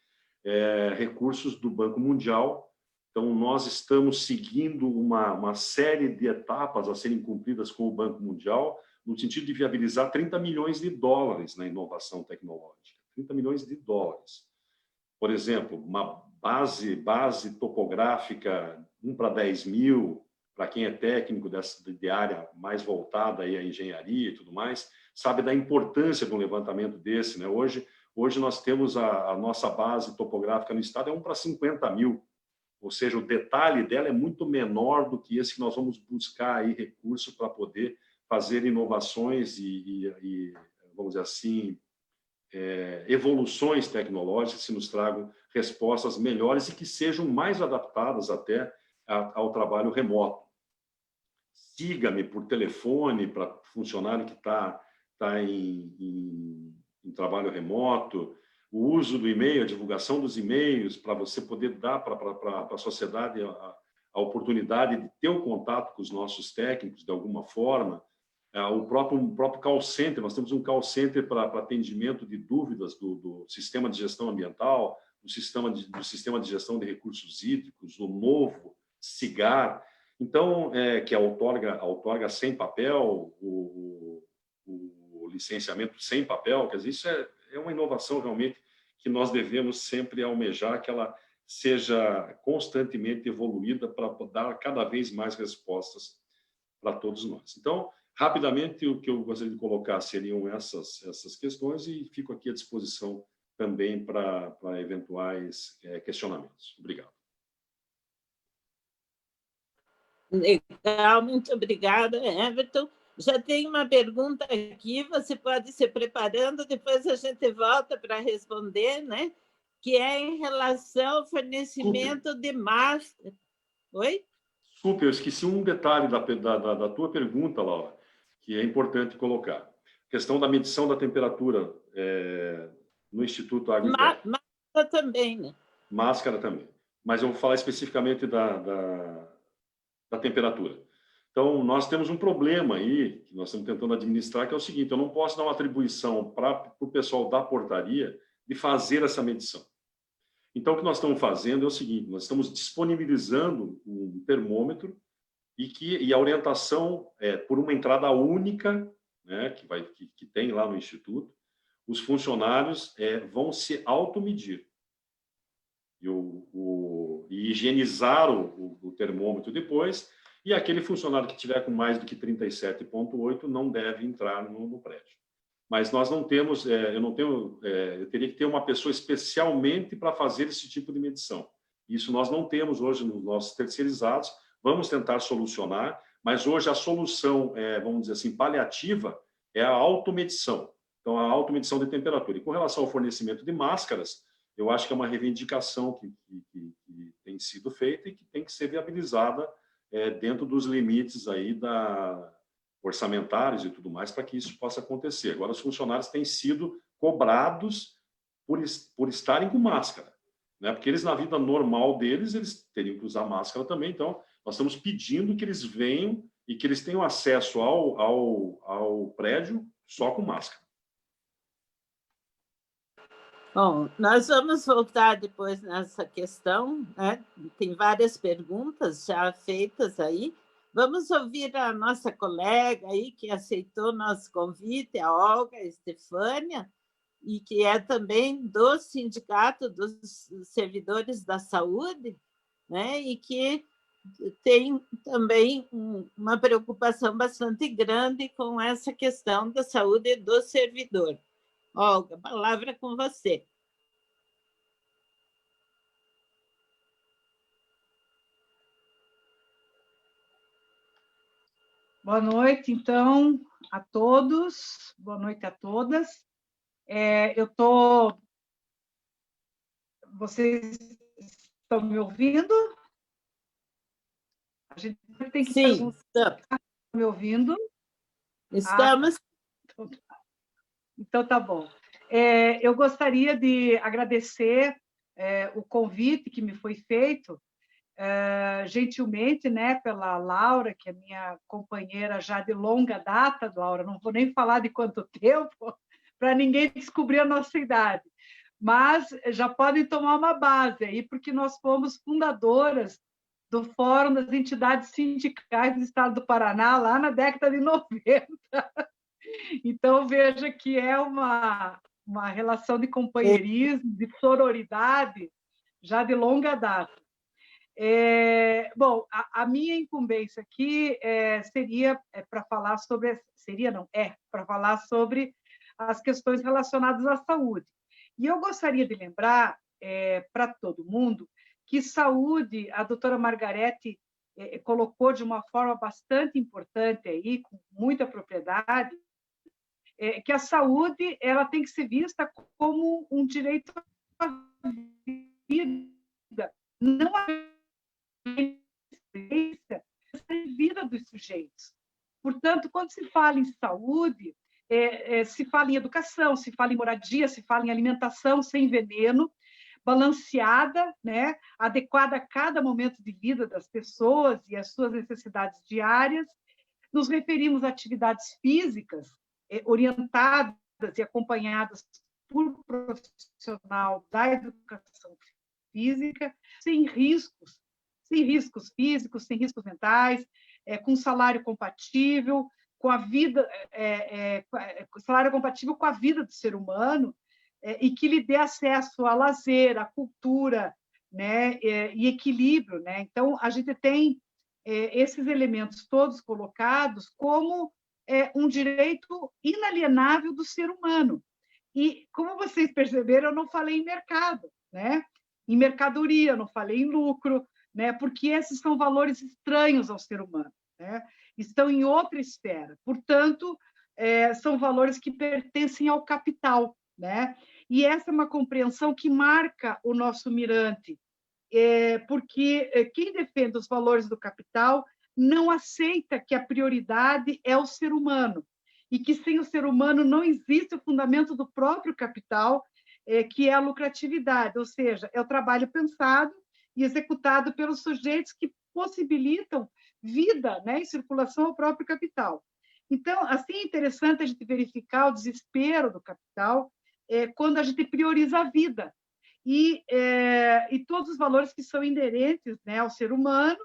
recursos do Banco Mundial. Então, nós estamos seguindo uma série de etapas a serem cumpridas com o Banco Mundial, no sentido de viabilizar 30 milhões de dólares na inovação tecnológica. 30 milhões de dólares. Por exemplo, uma base topográfica 1 para 10 mil, para quem é técnico de área mais voltada aí à engenharia e tudo mais, sabe da importância de um levantamento desse, né? Hoje nós temos a nossa base topográfica no estado, é 1 para 50 mil, ou seja, o detalhe dela é muito menor do que esse que nós vamos buscar aí recurso para poder fazer inovações e vamos dizer assim, evoluções tecnológicas que nos tragam respostas melhores e que sejam mais adaptadas até ao trabalho remoto. Siga-me por telefone para funcionário que está em trabalho remoto, o uso do e-mail, a divulgação dos e-mails, para você poder dar para a sociedade a oportunidade de ter o contato com os nossos técnicos de alguma forma. O próprio call center, nós temos um call center para atendimento de dúvidas do sistema de gestão ambiental, do sistema de gestão de recursos hídricos, o novo SIGAR, então, que outorga sem papel, o licenciamento sem papel, quer dizer, isso é uma inovação realmente que nós devemos sempre almejar, que ela seja constantemente evoluída para dar cada vez mais respostas para todos nós. Então, rapidamente, o que eu gostaria de colocar seriam essas questões e fico aqui à disposição também para eventuais questionamentos. Obrigado. Legal, muito obrigada, Everton. Já tem uma pergunta aqui, você pode ir se preparando, depois a gente volta para responder, né? Que é em relação ao fornecimento de máscara. Oi? Desculpe, eu esqueci um detalhe da tua pergunta, Laura, que é importante colocar. A questão da medição da temperatura no Instituto Água e Terra. Máscara também, né? Máscara também. Mas eu vou falar especificamente da temperatura. Então, nós temos um problema aí, que nós estamos tentando administrar, que é o seguinte: eu não posso dar uma atribuição para o pessoal da portaria de fazer essa medição. Então, o que nós estamos fazendo é o seguinte: nós estamos disponibilizando um termômetro e a orientação é por uma entrada única, né, que tem lá no Instituto, os funcionários vão se automedir e higienizar o termômetro depois, e aquele funcionário que tiver com mais do que 37,8 não deve entrar no prédio. Mas nós não temos, eu teria que ter uma pessoa especialmente para fazer esse tipo de medição. Isso nós não temos hoje nos nossos terceirizados, vamos tentar solucionar, mas hoje a solução, vamos dizer assim, paliativa, é a automedição. Então, a automedição de temperatura. E com relação ao fornecimento de máscaras, eu acho que é uma reivindicação que tem sido feita e que tem que ser viabilizada dentro dos limites aí orçamentários e tudo mais, para que isso possa acontecer. Agora, os funcionários têm sido cobrados por estarem com máscara, né? Porque eles, na vida normal deles, eles teriam que usar máscara também. Então, nós estamos pedindo que eles venham e que eles tenham acesso ao prédio só com máscara. Bom, nós vamos voltar depois nessa questão, né? Tem várias perguntas já feitas aí. Vamos ouvir a nossa colega aí, que aceitou nosso convite, a Olga Estefânia, e que é também do Sindicato dos Servidores da Saúde, né? E que tem também uma preocupação bastante grande com essa questão da saúde do servidor. Olga, a palavra é com você. Boa noite, então, a todos. Boa noite a todas. Vocês estão me ouvindo? A gente tem que Sim, estamos me ouvindo. Estamos. Então, tá bom. Eu gostaria de agradecer o convite que me foi feito, gentilmente, né, pela Laura, que é minha companheira já de longa data. Laura, não vou nem falar de quanto tempo, para ninguém descobrir a nossa idade, mas já podem tomar uma base aí, porque nós fomos fundadoras do Fórum das Entidades Sindicais do Estado do Paraná, lá na década de 90. Então, veja que é uma relação de companheirismo, de sororidade, já de longa data. Bom, a minha incumbência aqui seria para falar sobre... Seria, não, para falar sobre as questões relacionadas à saúde. E eu gostaria de lembrar para todo mundo que saúde, a doutora Margarete colocou de uma forma bastante importante, aí, com muita propriedade, que a saúde ela tem que ser vista como um direito à vida, não a vida dos sujeitos. Portanto, quando se fala em saúde, se fala em educação, se fala em moradia, se fala em alimentação sem veneno, balanceada, né, adequada a cada momento de vida das pessoas e às suas necessidades diárias. Nos referimos a atividades físicas orientadas e acompanhadas por profissional da educação física, sem riscos físicos, sem riscos mentais, com salário compatível com a vida, salário compatível com a vida do ser humano, e que lhe dê acesso a lazer, à cultura, né, e equilíbrio, né? Então, a gente tem esses elementos todos colocados como um direito inalienável do ser humano. E, como vocês perceberam, eu não falei em mercado, né? Em mercadoria, eu não falei em lucro, né? Porque esses são valores estranhos ao ser humano, né? Estão em outra esfera. Portanto, são valores que pertencem ao capital, né? E essa é uma compreensão que marca o nosso mirante, porque quem defende os valores do capital não aceita que a prioridade é o ser humano, e que sem o ser humano não existe o fundamento do próprio capital, que é a lucratividade, ou seja, é o trabalho pensado e executado pelos sujeitos que possibilitam vida, né, e circulação ao próprio capital. Então, assim, é interessante a gente verificar o desespero do capital quando a gente prioriza a vida e todos os valores que são inerentes, né, ao ser humano,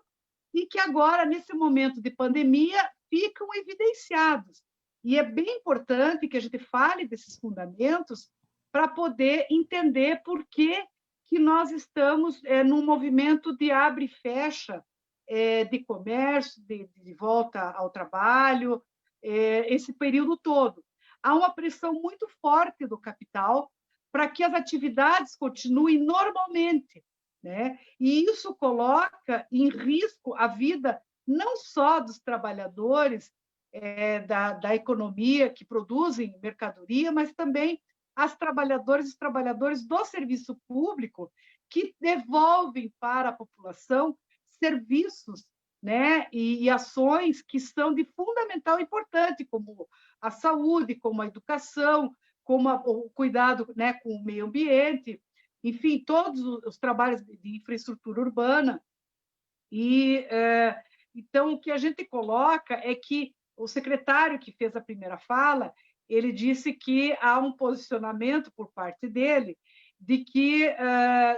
e que agora, nesse momento de pandemia, ficam evidenciados. E é bem importante que a gente fale desses fundamentos para poder entender por que nós estamos num movimento de abre e fecha, de comércio, de volta ao trabalho, esse período todo. Há uma pressão muito forte do capital para que as atividades continuem normalmente, né? E isso coloca em risco a vida não só dos trabalhadores da economia que produzem mercadoria, mas também as trabalhadoras e os trabalhadores do serviço público que devolvem para a população serviços, né, e ações que são de fundamental importância, como a saúde, como a educação, como o cuidado, né, com o meio ambiente, enfim, todos os trabalhos de infraestrutura urbana. E, então, o que a gente coloca é que o secretário que fez a primeira fala, ele disse que há um posicionamento por parte dele de que,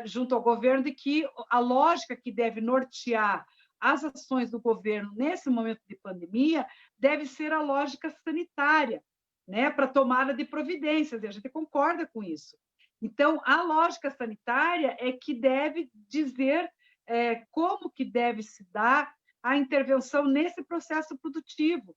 junto ao governo, de que a lógica que deve nortear as ações do governo nesse momento de pandemia deve ser a lógica sanitária, né, para tomada de providências, e a gente concorda com isso. Então, a lógica sanitária é que deve dizer como que deve se dar a intervenção nesse processo produtivo,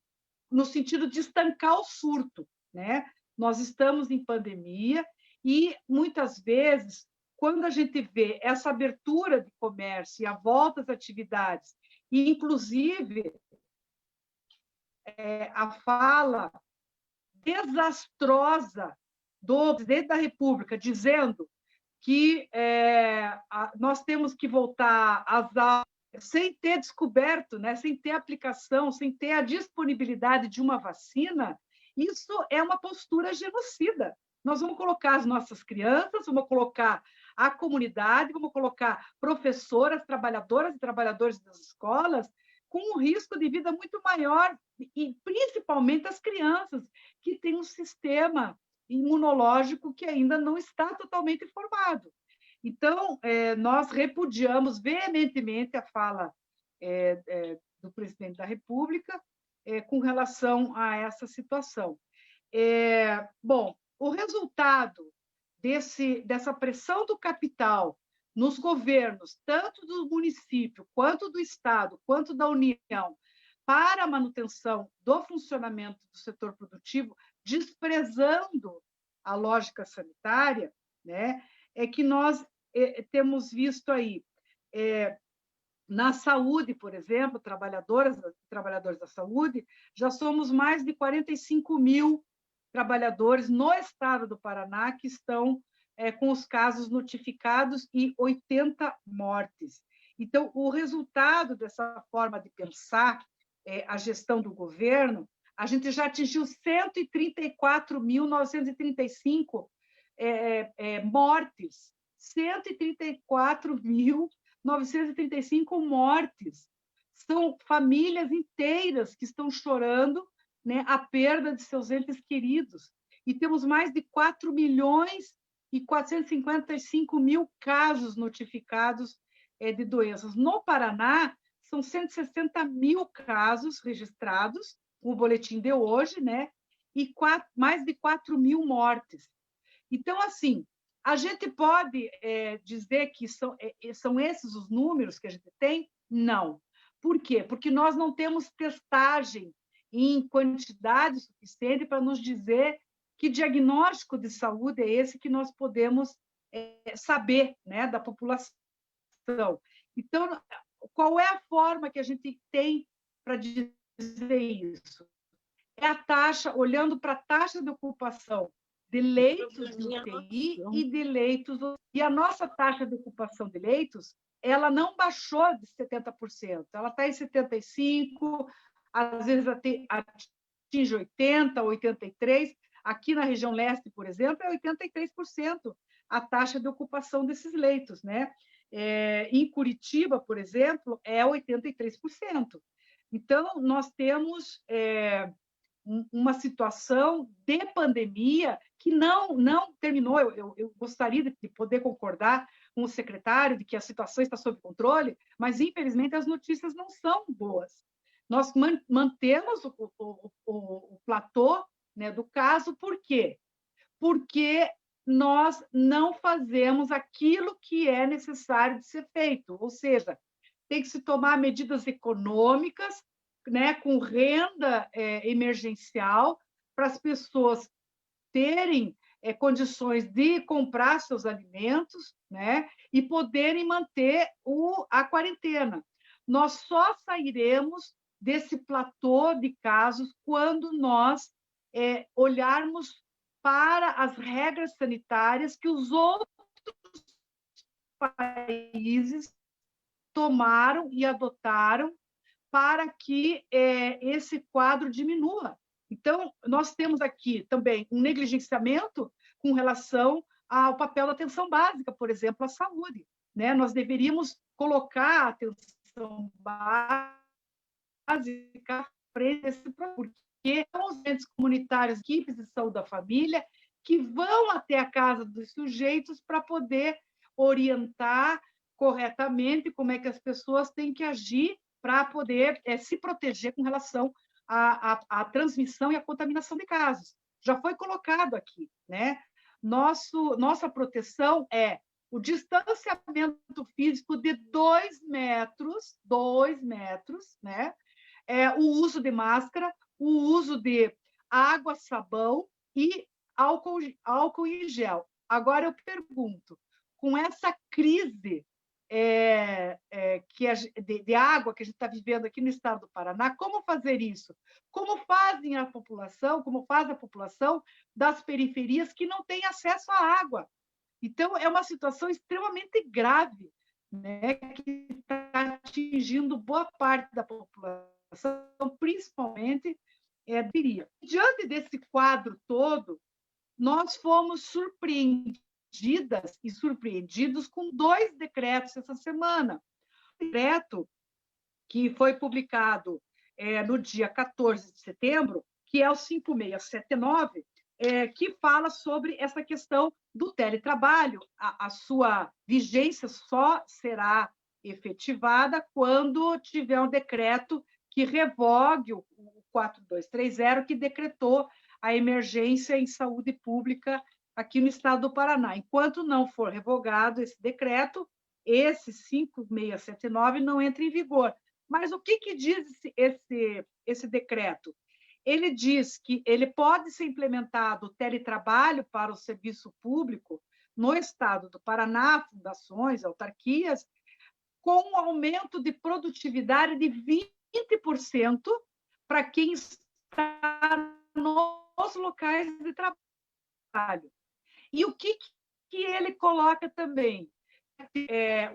no sentido de estancar o surto, né? Nós estamos em pandemia e, muitas vezes, quando a gente vê essa abertura de comércio e a volta às atividades, e, inclusive, a fala desastrosa do presidente da República, dizendo que nós temos que voltar às aulas sem ter descoberto, né, sem ter aplicação, sem ter a disponibilidade de uma vacina, isso é uma postura genocida. Nós vamos colocar as nossas crianças, vamos colocar a comunidade, vamos colocar professoras, trabalhadoras e trabalhadores das escolas, com um risco de vida muito maior, e principalmente as crianças, que têm um sistema imunológico que ainda não está totalmente formado. Então, nós repudiamos veementemente a fala do presidente da República com relação a essa situação. Bom, o resultado dessa pressão do capital nos governos, tanto do município, quanto do Estado, quanto da União, para a manutenção do funcionamento do setor produtivo, desprezando a lógica sanitária, né, é que nós temos visto aí, na saúde, por exemplo, trabalhadores da saúde, já somos mais de 45 mil trabalhadores no estado do Paraná que estão com os casos notificados e 80 mortes. Então, o resultado dessa forma de pensar a gestão do governo, a gente já atingiu 134.935 mortes. 134.935 mortes. São famílias inteiras que estão chorando, né, a perda de seus entes queridos. E temos mais de 4.455.000 casos notificados de doenças. No Paraná, são 160.000 casos registrados, o boletim de hoje, né? E mais de 4.000 mortes. Então, assim, a gente pode dizer que são esses os números que a gente tem? Não. Por quê? Porque nós não temos testagem em quantidade suficiente para nos dizer que diagnóstico de saúde é esse que nós podemos saber, né, da população. Então, qual é a forma que a gente tem para dizer isso? É a taxa, olhando para a taxa de ocupação de leitos de UTI e de leitos... E a nossa taxa de ocupação de leitos, ela não baixou de 70%, ela está em 75%, às vezes atinge 80%, 83%. Aqui na região leste, por exemplo, é 83% a taxa de ocupação desses leitos, né? Em Curitiba, por exemplo, é 83%. Então, nós temos uma situação de pandemia que não terminou. Eu gostaria de poder concordar com o secretário de que a situação está sob controle, mas, infelizmente, as notícias não são boas. Nós mantemos o platô, né, do caso, por quê? Porque nós não fazemos aquilo que é necessário de ser feito, ou seja, tem que se tomar medidas econômicas, né, com renda emergencial, para as pessoas terem condições de comprar seus alimentos, né, e poderem manter a quarentena. Nós só sairemos desse platô de casos quando nós olharmos para as regras sanitárias que os outros países tomaram e adotaram para que esse quadro diminua. Então, nós temos aqui também um negligenciamento com relação ao papel da atenção básica, por exemplo, a saúde, né? Nós deveríamos colocar a atenção básica à frente desse problema, porque são os entes comunitários, equipes de saúde da família, que vão até a casa dos sujeitos para poder orientar corretamente como é que as pessoas têm que agir para poder se proteger com relação à transmissão e à contaminação de casos. Já foi colocado aqui, né? Nossa proteção é o distanciamento físico de 2 metros, né? O uso de máscara, o uso de água, sabão e álcool em gel. Agora eu pergunto, com essa crise de água que a gente está vivendo aqui no estado do Paraná, como fazer isso? Como faz a população das periferias que não tem acesso à água? Então, é uma situação extremamente grave, né, que está atingindo boa parte da população, principalmente diante desse quadro todo, nós fomos surpreendidos surpreendidas e surpreendidos com 2 decretos essa semana. O decreto que foi publicado no dia 14 de setembro, que é o 5679, que fala sobre essa questão do teletrabalho. A sua vigência só será efetivada quando tiver um decreto que revogue o 4230, que decretou a emergência em saúde pública aqui no estado do Paraná. Enquanto não for revogado esse decreto, esse 5679 não entra em vigor. Mas o que diz esse decreto? Ele diz que ele pode ser implementado o teletrabalho para o serviço público no estado do Paraná, fundações, autarquias, com um aumento de produtividade de 20% para quem está nos locais de trabalho. E o que ele coloca também?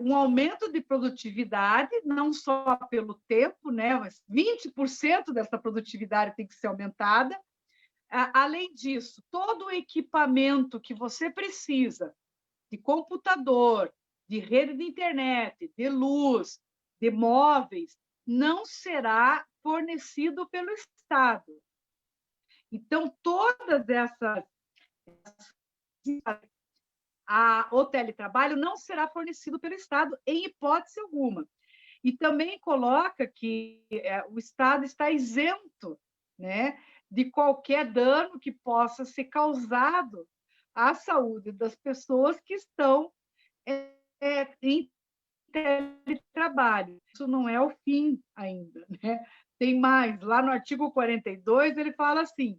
Um aumento de produtividade, não só pelo tempo, né, mas 20% dessa produtividade tem que ser aumentada. Além disso, todo o equipamento que você precisa, de computador, de rede de internet, de luz, de móveis, não será fornecido pelo Estado. Então, todas essas... o teletrabalho não será fornecido pelo Estado, em hipótese alguma. E também coloca que o Estado está isento, né, de qualquer dano que possa ser causado à saúde das pessoas que estão em teletrabalho. Isso não é o fim ainda, né? Tem mais. Lá no artigo 42, ele fala assim: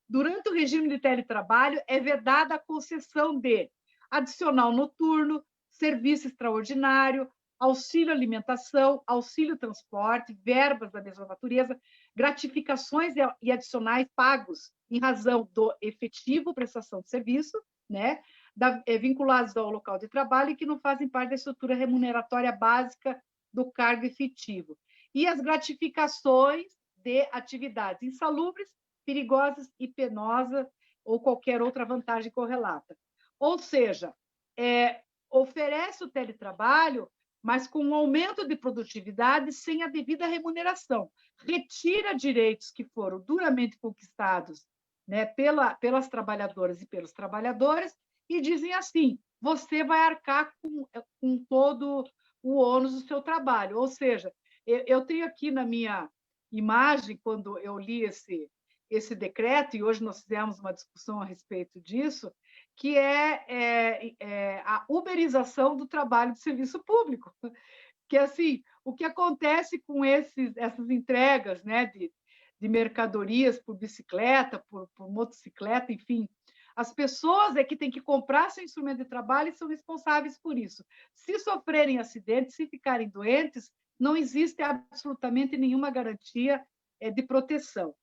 durante o regime de teletrabalho, é vedada a concessão de adicional noturno, serviço extraordinário, auxílio alimentação, auxílio transporte, verbas da mesma natureza, gratificações e adicionais pagos em razão do efetivo prestação de serviço, né, vinculados ao local de trabalho e que não fazem parte da estrutura remuneratória básica do cargo efetivo. E as gratificações de atividades insalubres, perigosas e penosas ou qualquer outra vantagem correlata. Ou seja, oferece o teletrabalho, mas com um aumento de produtividade sem a devida remuneração. Retira direitos que foram duramente conquistados, né, pelas trabalhadoras e pelos trabalhadores e dizem assim: você vai arcar com todo o ônus do seu trabalho. Ou seja, eu tenho aqui na minha imagem, quando eu li esse decreto, e hoje nós fizemos uma discussão a respeito disso, que é a uberização do trabalho de serviço público. Que, assim, o que acontece com essas entregas, né, de mercadorias por bicicleta, por motocicleta, enfim, as pessoas é que têm que comprar seu instrumento de trabalho e são responsáveis por isso. Se sofrerem acidentes, se ficarem doentes, não existe absolutamente nenhuma garantia de proteção.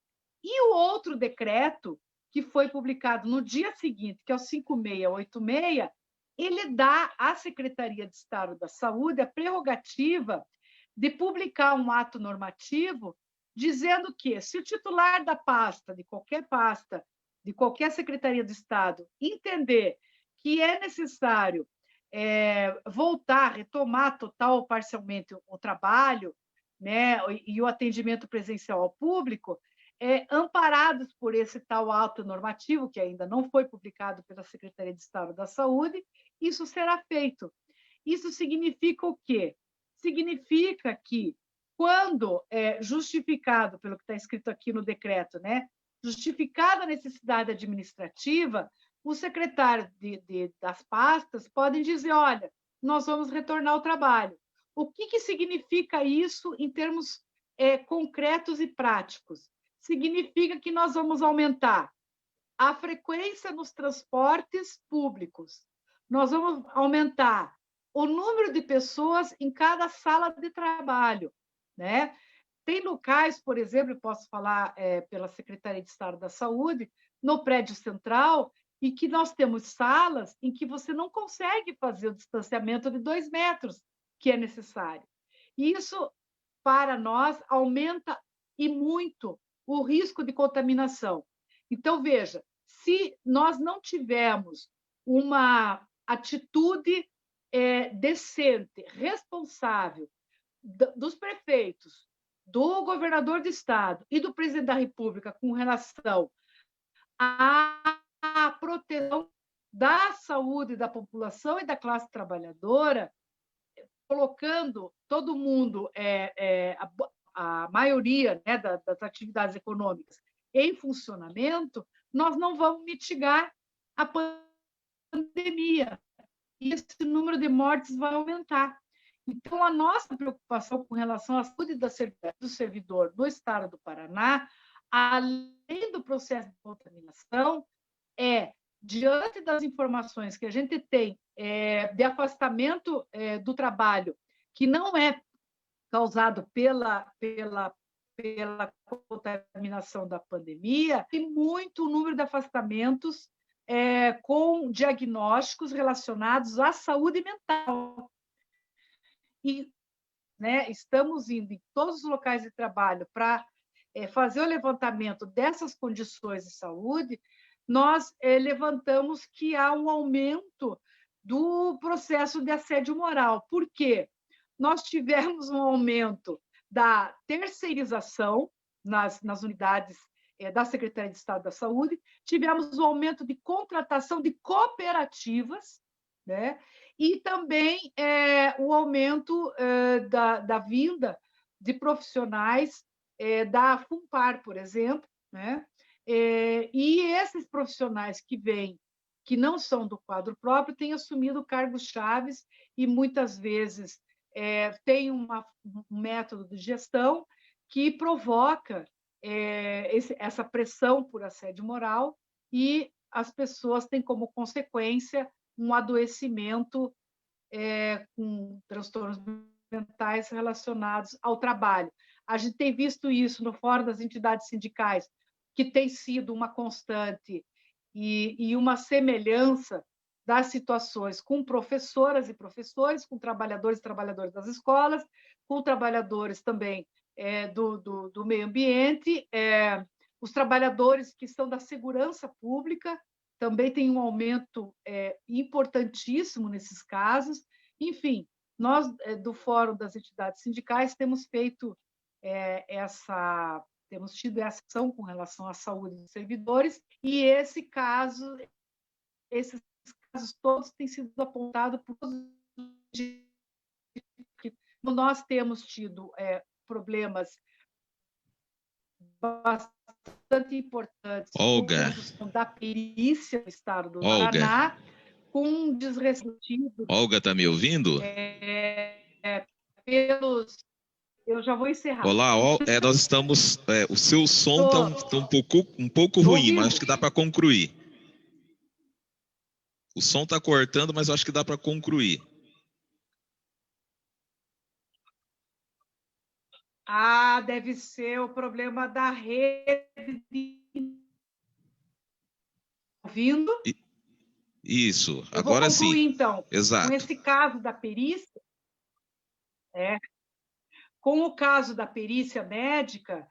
E o outro decreto, que foi publicado no dia seguinte, que é o 5686, ele dá à Secretaria de Estado da Saúde a prerrogativa de publicar um ato normativo dizendo que, se o titular da pasta, de qualquer Secretaria de Estado, entender que é necessário retomar total ou parcialmente o trabalho, né, e o atendimento presencial ao público, amparados por esse tal ato normativo, que ainda não foi publicado pela Secretaria de Estado da Saúde, isso será feito. Isso significa o quê? Significa que, quando justificado, pelo que está escrito aqui no decreto, né, justificada a necessidade administrativa, os secretários das pastas podem dizer: olha, nós vamos retornar ao trabalho. O que significa isso em termos concretos e práticos? Significa que nós vamos aumentar a frequência nos transportes públicos, nós vamos aumentar o número de pessoas em cada sala de trabalho, né? Tem locais, por exemplo, posso falar pela Secretaria de Estado da Saúde, no prédio central, em que nós temos salas em que você não consegue fazer o distanciamento de 2 metros, que é necessário. E isso, para nós, aumenta e muito o risco de contaminação. Então, veja, se nós não tivermos uma atitude decente, responsável dos prefeitos, do governador de estado e do presidente da República com relação à proteção da saúde da população e da classe trabalhadora, colocando todo mundo, a maioria, né, das atividades econômicas em funcionamento, nós não vamos mitigar a pandemia. E esse número de mortes vai aumentar. Então, a nossa preocupação com relação à saúde do servidor no estado do Paraná, além do processo de contaminação, diante das informações que a gente tem de afastamento do trabalho, que não é causado pela contaminação da pandemia, tem muito número de afastamentos com diagnósticos relacionados à saúde mental. E, né, estamos indo em todos os locais de trabalho para fazer o levantamento dessas condições de saúde. Nós levantamos que há um aumento do processo de assédio moral. Por quê? Nós tivemos um aumento da terceirização nas unidades da Secretaria de Estado da Saúde, tivemos um aumento de contratação de cooperativas, né? E também o aumento da vinda de profissionais da FUNPAR, por exemplo, né? E esses profissionais que vêm, que não são do quadro próprio, têm assumido cargos chaves e muitas vezes tem um método de gestão que provoca essa pressão por assédio moral, e as pessoas têm como consequência um adoecimento com transtornos mentais relacionados ao trabalho. A gente tem visto isso no Fórum das Entidades Sindicais, que tem sido uma constante e uma semelhança das situações com professoras e professores, com trabalhadores e trabalhadoras das escolas, com trabalhadores também do meio ambiente, os trabalhadores que são da segurança pública, também tem um aumento importantíssimo nesses casos. Enfim, nós, do Fórum das Entidades Sindicais, temos feito temos tido essa ação com relação à saúde dos servidores, e esses casos todos têm sido apontados por todos. Nós temos tido problemas bastante importantes Olga, com a questão da perícia do Estado do Paraná, com desrespeito. Olga, está me ouvindo? Eu já vou encerrar. Olá, nós estamos. O seu som está um pouco ruim, mas acho que dá para concluir. O som está cortando, mas acho que dá para concluir. Deve ser o problema da rede. Ouvindo? Isso, Eu agora vou concluir, sim. Então, exato. Com esse caso da perícia, com o caso da perícia médica,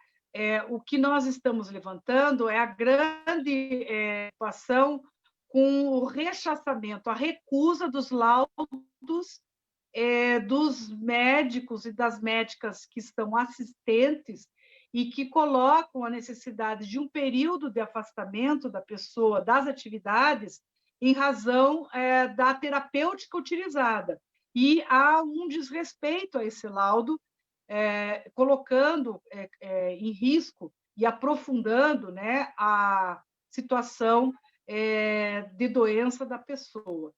o que nós estamos levantando é a grande preocupação com o rechaçamento, a recusa dos laudos dos médicos e das médicas que estão assistentes e que colocam a necessidade de um período de afastamento da pessoa das atividades em razão da terapêutica utilizada. E há um desrespeito a esse laudo, colocando em risco e aprofundando, né, a situação de doença da pessoa.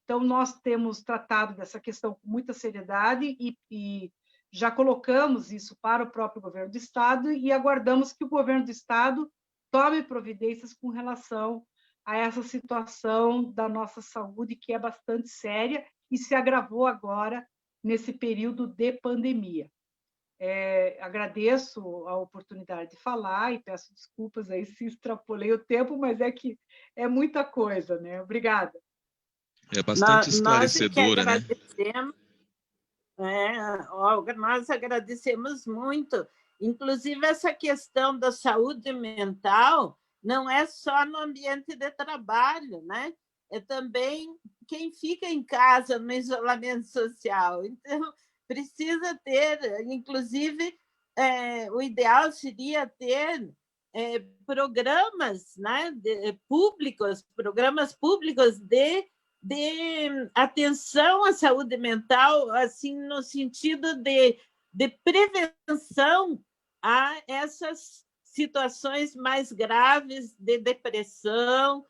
Então, nós temos tratado dessa questão com muita seriedade e já colocamos isso para o próprio governo do Estado e aguardamos que o governo do Estado tome providências com relação a essa situação da nossa saúde, que é bastante séria e se agravou agora nesse período de pandemia. Agradeço a oportunidade de falar e peço desculpas aí se extrapolei o tempo, mas é que é muita coisa, né? Obrigada. É bastante esclarecedora, né? Olga, nós agradecemos muito. Inclusive, essa questão da saúde mental não é só no ambiente de trabalho, né? É também quem fica em casa no isolamento social. Então, precisa ter, inclusive, o ideal seria ter programas, né, programas públicos de atenção à saúde mental, assim, no sentido de prevenção a essas situações mais graves de depressão,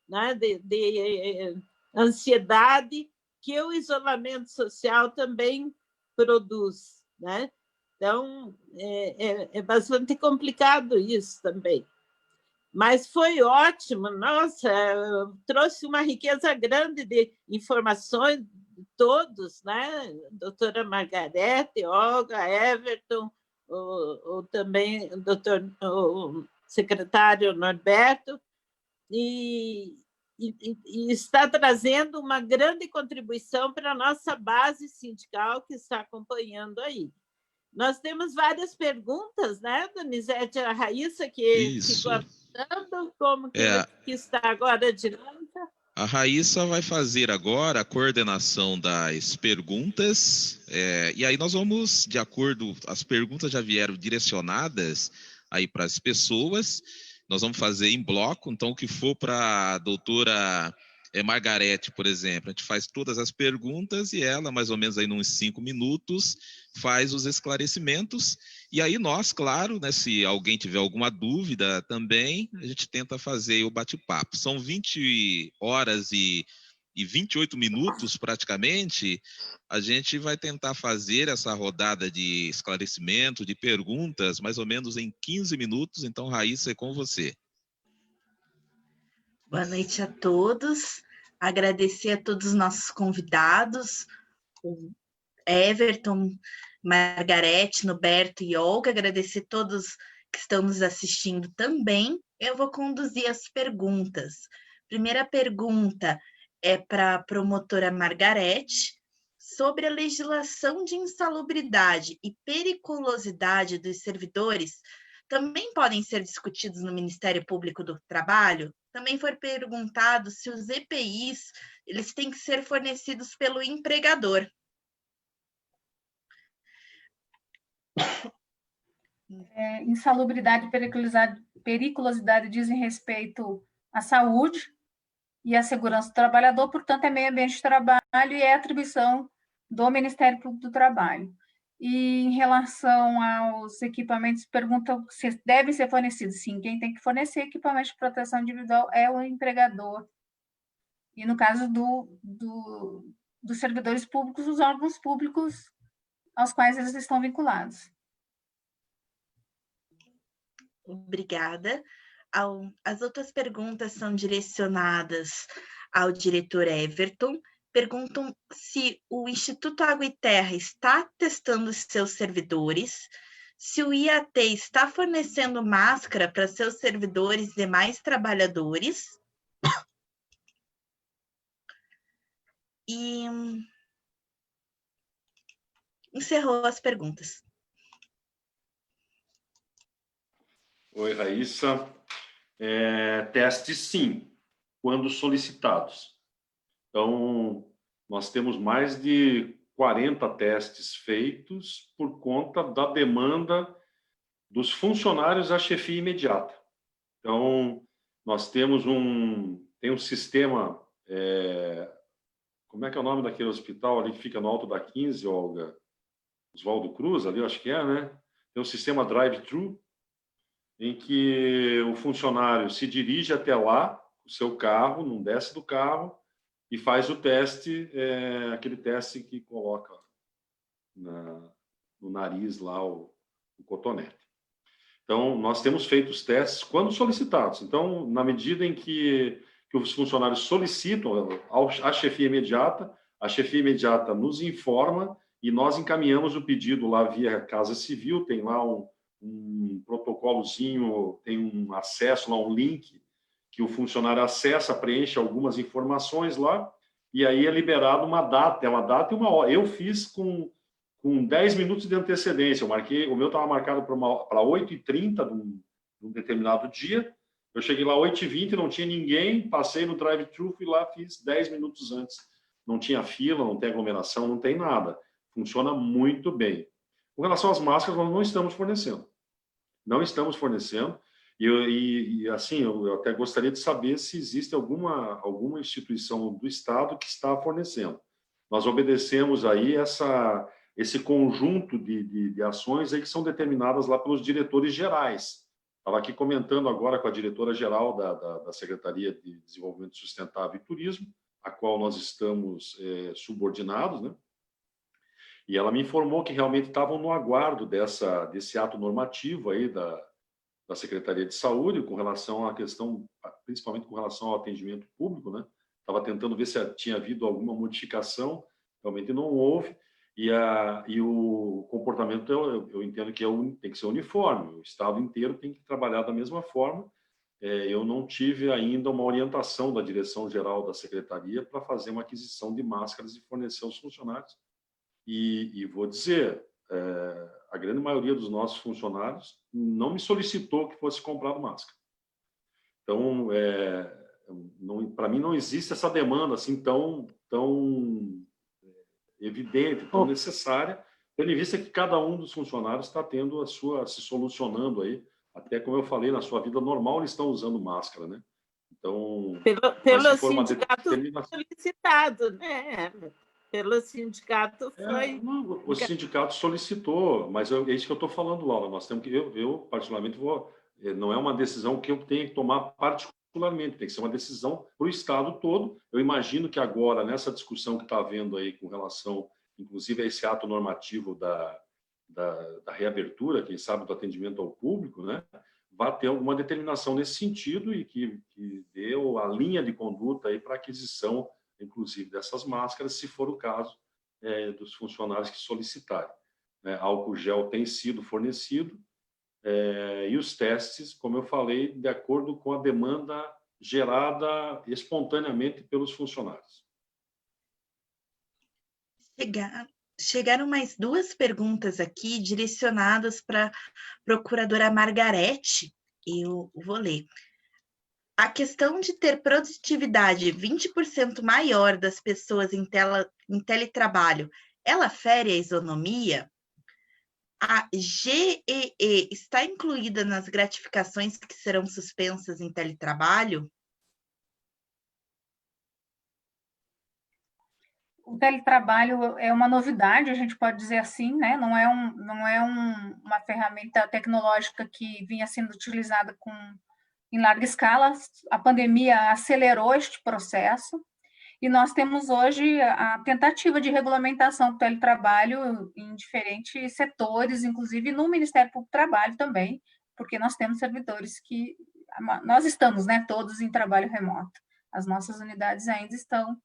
né, de ansiedade, que o isolamento social também produz, né? Então, é bastante complicado isso também. Mas foi ótimo, nossa, trouxe uma riqueza grande de informações de todos, né? Doutora Margarete, Olga, Everton, também o secretário Norberto, e está trazendo uma grande contribuição para a nossa base sindical que está acompanhando aí. Nós temos várias perguntas, né, Donizete? A Raíssa, que ficou apontando, como que está agora a dinâmica? A Raíssa vai fazer agora a coordenação das perguntas, e aí nós vamos, de acordo, as perguntas já vieram direcionadas aí para as pessoas, nós vamos fazer em bloco, então o que for para a doutora Margarete, por exemplo, a gente faz todas as perguntas e ela, mais ou menos aí uns 5 minutos, faz os esclarecimentos, e aí nós, claro, né, se alguém tiver alguma dúvida também, a gente tenta fazer o bate-papo. São 20 horas e 28 minutos, praticamente, a gente vai tentar fazer essa rodada de esclarecimento, de perguntas, mais ou menos em 15 minutos. Então, Raíssa, é com você. Boa noite a todos. Agradecer a todos os nossos convidados, o Everton, Margarete, Norberto e Olga. Agradecer a todos que estão nos assistindo também. Eu vou conduzir as perguntas. Primeira pergunta é para a promotora Margarete, sobre a legislação de insalubridade e periculosidade dos servidores, também podem ser discutidos no Ministério Público do Trabalho? Também foi perguntado se os EPIs eles têm que ser fornecidos pelo empregador. Insalubridade e periculosidade dizem respeito à saúde e à segurança do trabalhador, portanto, é meio ambiente de trabalho e é atribuição do Ministério Público do Trabalho. E em relação aos equipamentos, perguntam se devem ser fornecidos. Sim, quem tem que fornecer equipamento de proteção individual é o empregador. E no caso dos servidores públicos, os órgãos públicos aos quais eles estão vinculados. Obrigada. As outras perguntas são direcionadas ao diretor Everton. Perguntam se o Instituto Água e Terra está testando os seus servidores, se o IAT está fornecendo máscara para seus servidores e demais trabalhadores. E encerrou as perguntas. Oi, Raíssa. Testes, sim, quando solicitados. Então, nós temos mais de 40 testes feitos por conta da demanda dos funcionários à chefia imediata. Então, nós temos tem um sistema, como é que é o nome daquele hospital ali que fica no Alto da 15, Olga? Oswaldo Cruz, ali eu acho que né? Tem um sistema drive-thru, em que o funcionário se dirige até lá, o seu carro, não desce do carro, e faz o teste, aquele teste que coloca no nariz lá o cotonete. Então, nós temos feito os testes quando solicitados. Então, na medida em que os funcionários solicitam a chefia imediata, a chefia imediata nos informa e nós encaminhamos o pedido lá via Casa Civil, tem lá um protocolozinho, tem um acesso lá, um link que o funcionário acessa, preenche algumas informações lá, e aí é liberado uma data, e uma hora. Eu fiz com 10 minutos de antecedência, o meu estava marcado para 8h30 de um determinado dia, Eu cheguei lá 8h20, não tinha ninguém, passei no drive-thru, fui lá, fiz 10 minutos antes. Não tinha fila, não tem aglomeração, não tem nada. Funciona muito bem. Com relação às máscaras, nós não estamos fornecendo. Não estamos fornecendo. E assim, eu até gostaria de saber se existe alguma instituição do Estado que está fornecendo. Nós obedecemos aí esse conjunto de ações aí que são determinadas lá pelos diretores gerais. Estava aqui comentando agora com a diretora-geral da Secretaria de Desenvolvimento Sustentável e Turismo, a qual nós estamos subordinados, né? E ela me informou que realmente estavam no aguardo desse ato normativo aí da Secretaria de Saúde, com relação à questão, principalmente com relação ao atendimento público, né? Estava tentando ver se tinha havido alguma modificação, realmente não houve, e o comportamento, eu entendo que tem que ser uniforme, o Estado inteiro tem que trabalhar da mesma forma. Eu não tive ainda uma orientação da direção-geral da Secretaria para fazer uma aquisição de máscaras e fornecer aos funcionários. E vou dizer, a grande maioria dos nossos funcionários não me solicitou que fosse comprado máscara. Então, para mim, não existe essa demanda assim tão evidente, tão necessária, tendo em vista que cada um dos funcionários está tendo se solucionando aí, até como eu falei, na sua vida normal eles estão usando máscara, né? Então, pelo sindicato solicitado, né? Pelo sindicato foi... o sindicato solicitou, mas é isso que eu estou falando, Laura. Nós temos que, eu particularmente não é uma decisão que eu tenho que tomar particularmente, tem que ser uma decisão para o Estado todo. Eu imagino que agora, nessa discussão que está havendo aí com relação, inclusive, a esse ato normativo da reabertura, quem sabe, do atendimento ao público, né, vai ter alguma determinação nesse sentido e que deu a linha de conduta aí para aquisição, inclusive, dessas máscaras, se for o caso dos funcionários que solicitarem. Álcool gel tem sido fornecido e os testes, como eu falei, de acordo com a demanda gerada espontaneamente pelos funcionários. Chegaram mais 2 perguntas aqui direcionadas para a procuradora Margarete. Eu vou ler. A questão de ter produtividade 20% maior das pessoas em teletrabalho, ela fere a isonomia? A GEE está incluída nas gratificações que serão suspensas em teletrabalho? O teletrabalho é uma novidade, a gente pode dizer assim, né? Não é uma ferramenta tecnológica que vinha sendo utilizada em larga escala. A pandemia acelerou este processo e nós temos hoje a tentativa de regulamentação do teletrabalho em diferentes setores, inclusive no Ministério Público do Trabalho também, porque nós temos servidores que... Nós estamos, né, todos em trabalho remoto. As nossas unidades ainda estão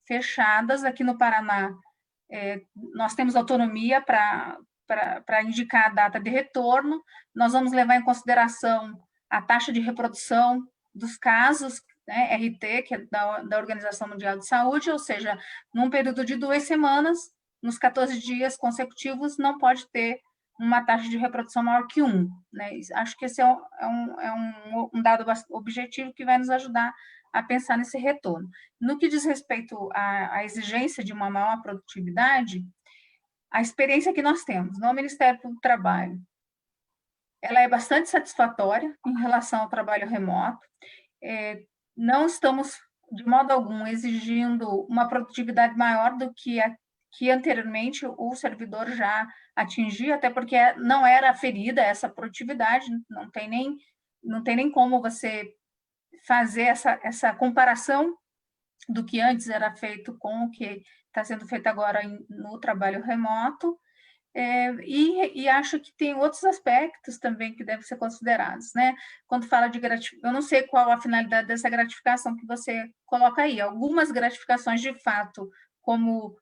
fechadas. Aqui no Paraná, nós temos autonomia para indicar a data de retorno. Nós vamos levar em consideração a taxa de reprodução dos casos, né, RT, que é da Organização Mundial de Saúde, ou seja, num período de 2 semanas, nos 14 dias consecutivos, não pode ter uma taxa de reprodução maior que 1. Né? Acho que esse é um dado objetivo que vai nos ajudar a pensar nesse retorno. No que diz respeito à exigência de uma maior produtividade, a experiência que nós temos no Ministério do Trabalho, ela é bastante satisfatória em relação ao trabalho remoto. Não estamos, de modo algum, exigindo uma produtividade maior do que anteriormente o servidor já atingia, até porque não era aferida essa produtividade, não tem nem como você fazer essa comparação do que antes era feito com o que está sendo feito agora no trabalho remoto, e acho que tem outros aspectos também que devem ser considerados, né? Quando fala de gratificação, eu não sei qual a finalidade dessa gratificação que você coloca aí. Algumas gratificações, de fato, como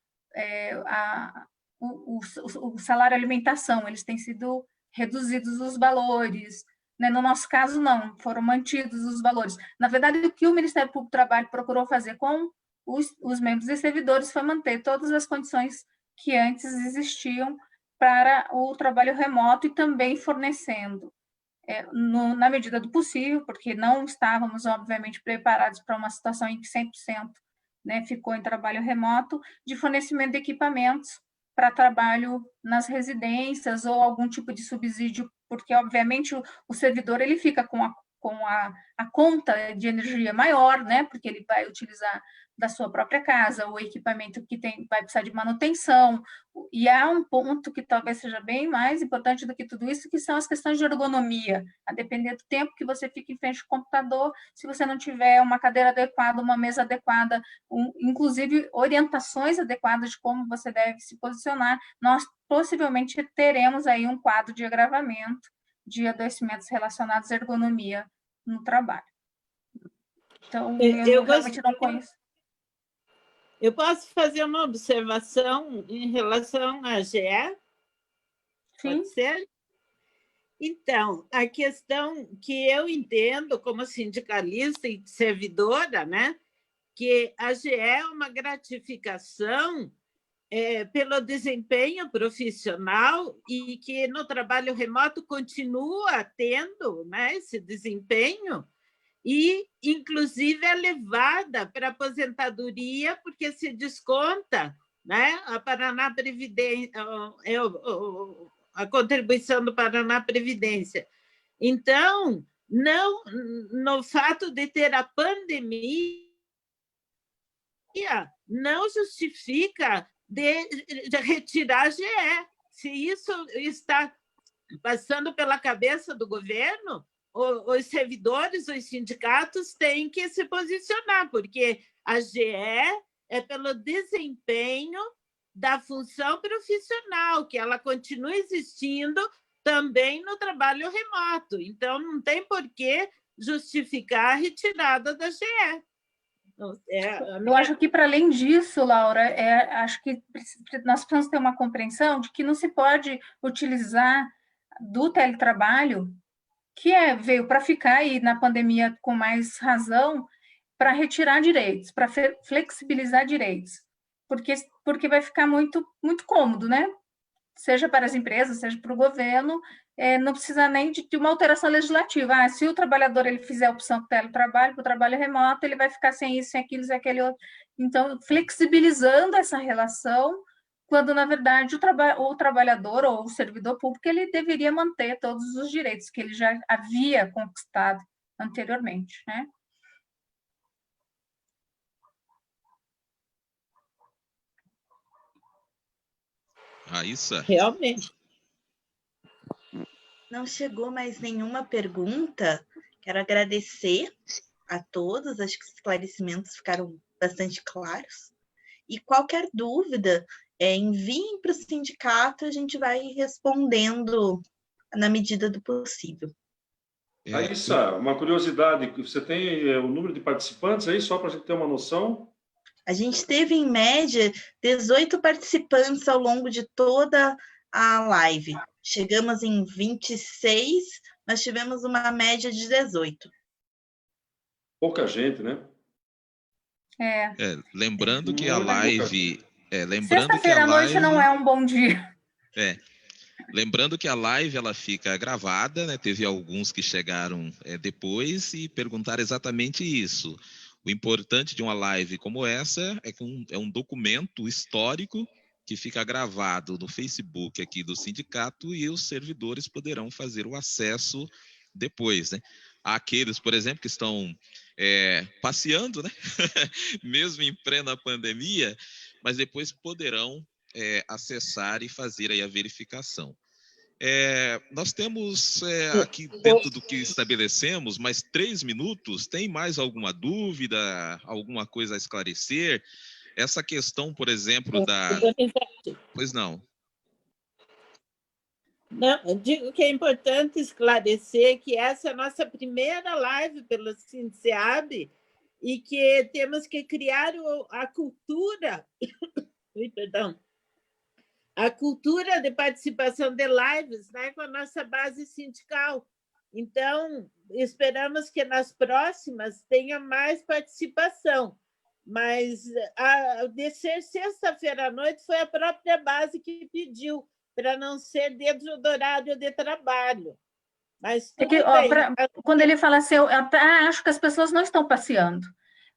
o salário alimentação, eles têm sido reduzidos os valores, né? No nosso caso, não, foram mantidos os valores. Na verdade, o que o Ministério Público do Trabalho procurou fazer com os membros e servidores foi manter todas as condições que antes existiam para o trabalho remoto e também fornecendo na medida do possível, porque não estávamos, obviamente, preparados para uma situação em que 100%, né, ficou em trabalho remoto, de fornecimento de equipamentos para trabalho nas residências ou algum tipo de subsídio, porque, obviamente, o servidor ele fica com a conta de energia maior, né, porque ele vai utilizar da sua própria casa, o equipamento que vai precisar de manutenção, e há um ponto que talvez seja bem mais importante do que tudo isso, que são as questões de ergonomia, a depender do tempo que você fica em frente ao computador, se você não tiver uma cadeira adequada, uma mesa adequada, inclusive orientações adequadas de como você deve se posicionar, nós possivelmente teremos aí um quadro de agravamento de adoecimentos relacionados à ergonomia no trabalho. Então, eu realmente não conheço. Eu posso fazer uma observação em relação à GE? Sim. Pode ser? Então, a questão que eu entendo como sindicalista e servidora, né, que a GE é uma gratificação pelo desempenho profissional e que no trabalho remoto continua tendo, né, esse desempenho, e, inclusive, é levada para a aposentadoria, porque se desconta, né, a Paraná Previdência, a contribuição do Paraná Previdência. Então, não, no fato de ter a pandemia, não justifica de retirar a GE. Se isso está passando pela cabeça do governo, os servidores, os sindicatos têm que se posicionar, porque a GE é pelo desempenho da função profissional, que ela continua existindo também no trabalho remoto. Então, não tem por que justificar a retirada da GE. Eu acho que, para além disso, Laura, acho que nós precisamos ter uma compreensão de que não se pode utilizar do teletrabalho, que veio para ficar e na pandemia com mais razão, para retirar direitos, para flexibilizar direitos, porque vai ficar muito, muito cômodo, né? Seja para as empresas, seja para o governo, não precisa nem de uma alteração legislativa. Se o trabalhador ele fizer a opção do teletrabalho, para o trabalho remoto, ele vai ficar sem isso, sem aquilo, sem aquele outro. Então, flexibilizando essa relação, quando, na verdade, o trabalhador ou o servidor público ele deveria manter todos os direitos que ele já havia conquistado anteriormente, né? Raíssa? Realmente. Não chegou mais nenhuma pergunta. Quero agradecer a todos, acho que os esclarecimentos ficaram bastante claros. E qualquer dúvida, enviem para o sindicato, a gente vai respondendo na medida do possível. Raíssa, uma curiosidade, você tem o número de participantes aí, só para a gente ter uma noção? A gente teve, em média, 18 participantes ao longo de toda a live. Chegamos em 26, nós tivemos uma média de 18. Pouca gente, né? Lembrando que a live... Sexta-feira à noite não é um bom dia. Lembrando que a live ela fica gravada, né? Teve alguns que chegaram depois e perguntaram exatamente isso. O importante de uma live como essa é um documento histórico que fica gravado no Facebook aqui do sindicato e os servidores poderão fazer o acesso depois, né? Há aqueles, por exemplo, que estão passeando, né? Mesmo em plena pandemia, mas depois poderão acessar e fazer aí a verificação. Nós temos aqui, dentro do que estabelecemos, mais 3 minutos. Tem mais alguma dúvida, alguma coisa a esclarecer? Essa questão, por exemplo, da... Pois não. Não, eu digo que é importante esclarecer que essa é a nossa primeira live pelo SINSEAB e que temos que criar a cultura... Perdão. A cultura de participação de lives, né, com a nossa base sindical. Então, esperamos que nas próximas tenha mais participação, mas de ser sexta-feira à noite foi a própria base que pediu, para não ser dentro do horário de trabalho. Mas É tudo que, ó, bem. quando ele fala assim, eu até acho que as pessoas não estão passeando.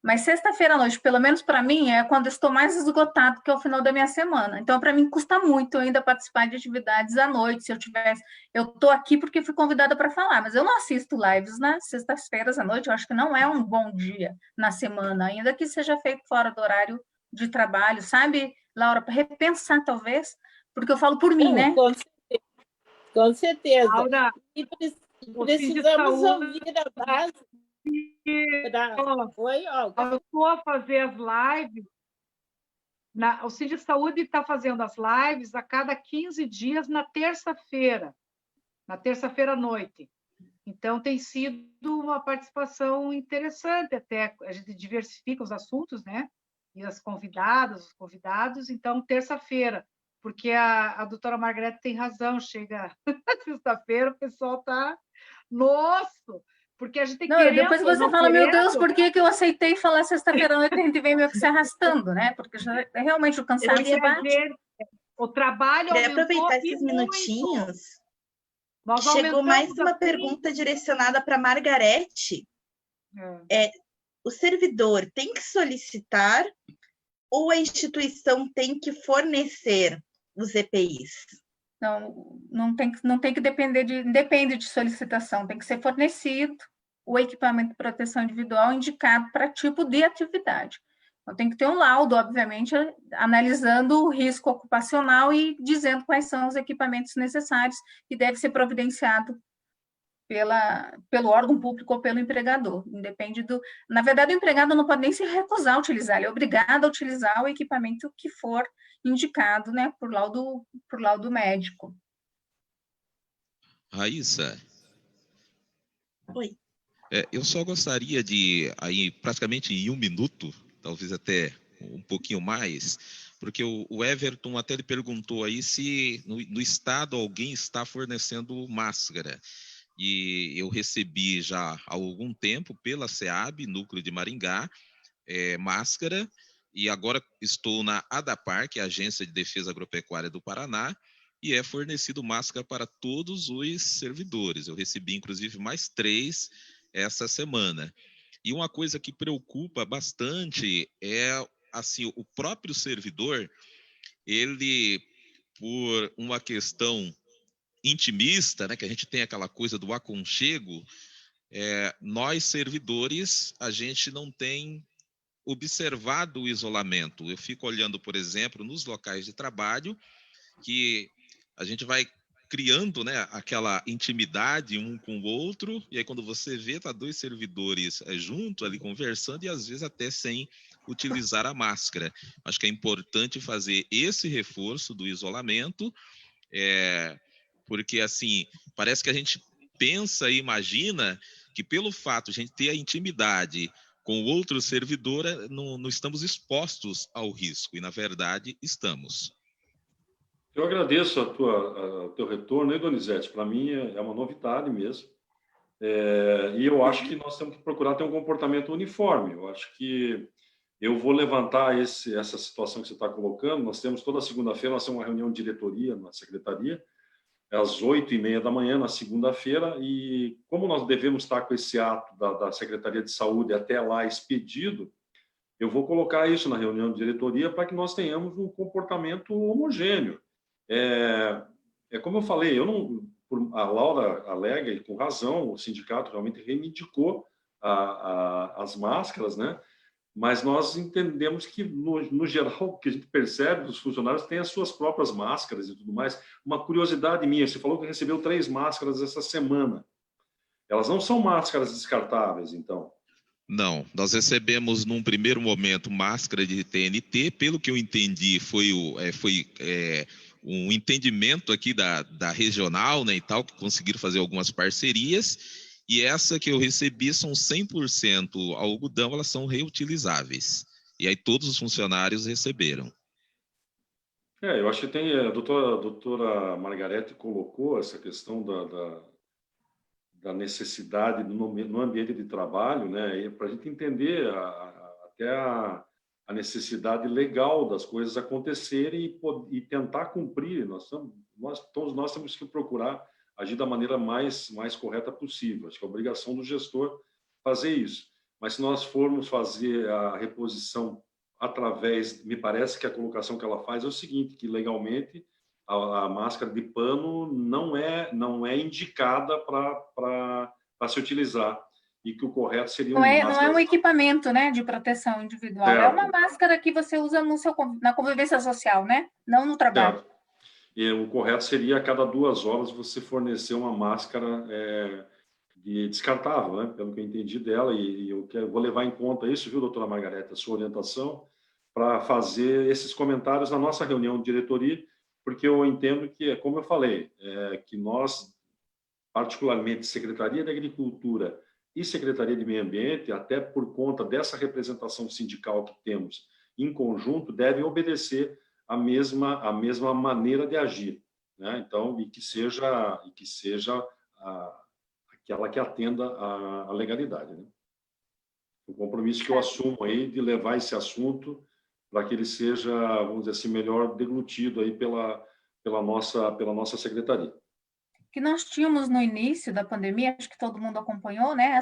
Mas sexta-feira à noite, pelo menos para mim, é quando eu estou mais esgotado, que é o final da minha semana. Então, para mim, custa muito ainda participar de atividades à noite. Se eu tivesse. Eu estou aqui porque fui convidada para falar, mas eu não assisto lives nas sextas-feiras à noite. Eu acho que não é um bom dia na semana, ainda que seja feito fora do horário de trabalho, sabe, Laura? Para repensar, talvez, porque eu falo por mim, né? Com certeza. Laura, E o Cid de precisamos Saúde ouvir a base. Oi, Olga. voltou a fazer as lives. O Cid de Saúde está fazendo as lives a cada 15 dias na terça-feira à noite. Então, tem sido uma participação interessante, até a gente diversifica os assuntos, né? E as convidadas, os convidados. Então, terça-feira, porque a doutora Margarete tem razão, chega sexta-feira, o pessoal está... Nossa! Porque a gente Não, depois você não fala, meu Deus, querendo, por que eu aceitei falar sexta-feira à noite e a gente vem meio que se arrastando, né? Porque já, realmente o cansaço bate. o trabalho Queria aumentou aproveitar e esses muito. minutinhos. Nós Chegou mais aumentamos uma assim, pergunta direcionada para Margarete. O servidor tem que solicitar ou a instituição tem que fornecer os EPIs? Não tem que depende de solicitação, tem que ser fornecido o equipamento de proteção individual indicado para tipo de atividade. Então, tem que ter um laudo, obviamente, analisando o risco ocupacional e dizendo quais são os equipamentos necessários que deve ser providenciado pelo órgão público ou pelo empregador. Independe do... Na verdade, o empregado não pode nem se recusar a utilizar, ele é obrigado a utilizar o equipamento que for indicado, né, por laudo médico. Raíssa. Oi. Eu só gostaria de, aí, praticamente em 1 minuto, talvez até um pouquinho mais, porque o Everton até ele perguntou aí se no estado alguém está fornecendo máscara. E eu recebi já há algum tempo pela SEAB, Núcleo de Maringá, máscara, e agora estou na ADAPAR, que é a Agência de Defesa Agropecuária do Paraná, e é fornecido máscara para todos os servidores. Eu recebi, inclusive, mais 3 essa semana. E uma coisa que preocupa bastante é, assim, o próprio servidor, ele, por uma questão intimista, né, que a gente tem aquela coisa do aconchego, nós servidores, a gente não tem observado o isolamento. Eu fico olhando, por exemplo, nos locais de trabalho, que a gente vai criando, né, aquela intimidade um com o outro, e aí quando você vê, tá 2 servidores juntos ali conversando e às vezes até sem utilizar a máscara. Acho que é importante fazer esse reforço do isolamento, porque assim, parece que a gente pensa e imagina que pelo fato de a gente ter a intimidade com o outro servidor, não estamos expostos ao risco, e na verdade estamos. Eu agradeço o teu retorno, né, Donizete? Para mim é uma novidade mesmo. E eu acho que nós temos que procurar ter um comportamento uniforme. Eu acho que eu vou levantar essa situação que você está colocando. Nós temos toda segunda-feira, nós temos uma reunião de diretoria na secretaria, às 8h30 da manhã, na segunda-feira, e como nós devemos estar com esse ato da Secretaria de Saúde até lá expedido, eu vou colocar isso na reunião de diretoria para que nós tenhamos um comportamento homogêneo. Como eu falei, a Laura alega, e com razão, o sindicato realmente reivindicou as máscaras, né? Mas nós entendemos que, no geral, o que a gente percebe dos funcionários têm as suas próprias máscaras e tudo mais. Uma curiosidade minha, você falou que recebeu 3 máscaras essa semana. Elas não são máscaras descartáveis, então? Não, nós recebemos num primeiro momento máscara de TNT, pelo que eu entendi foi um entendimento aqui da regional, né, e tal, que conseguiram fazer algumas parcerias, e essa que eu recebi são 100% algodão, elas são reutilizáveis. E aí todos os funcionários receberam. Eu acho que tem, a doutora Margarete colocou essa questão da necessidade no ambiente de trabalho, né, para a gente entender até a necessidade legal das coisas acontecerem e tentar cumprir. Todos nós temos que procurar agir da maneira mais correta possível. Acho que é a obrigação do gestor fazer isso. Mas se nós formos fazer a reposição através, me parece que a colocação que ela faz é o seguinte, que legalmente a máscara de pano não é indicada para se utilizar, e que o correto seria não é um equipamento, né, de proteção individual, certo. É uma máscara que você usa na convivência social, né? Não no trabalho. Certo. E o correto seria a cada 2 horas você fornecer uma máscara descartável, né? Pelo que eu entendi dela, e eu vou levar em conta isso, viu, doutora Margareta, a sua orientação, para fazer esses comentários na nossa reunião de diretoria, porque eu entendo que, como eu falei, que nós, particularmente Secretaria de Agricultura e Secretaria de Meio Ambiente, até por conta dessa representação sindical que temos em conjunto, devem obedecer a mesma maneira de agir, né? Então, e que seja aquela que atenda à legalidade, né? O compromisso que eu assumo aí de levar esse assunto para que ele seja, vamos dizer assim, melhor deglutido aí pela nossa secretaria. Que nós tínhamos no início da pandemia, acho que todo mundo acompanhou, né,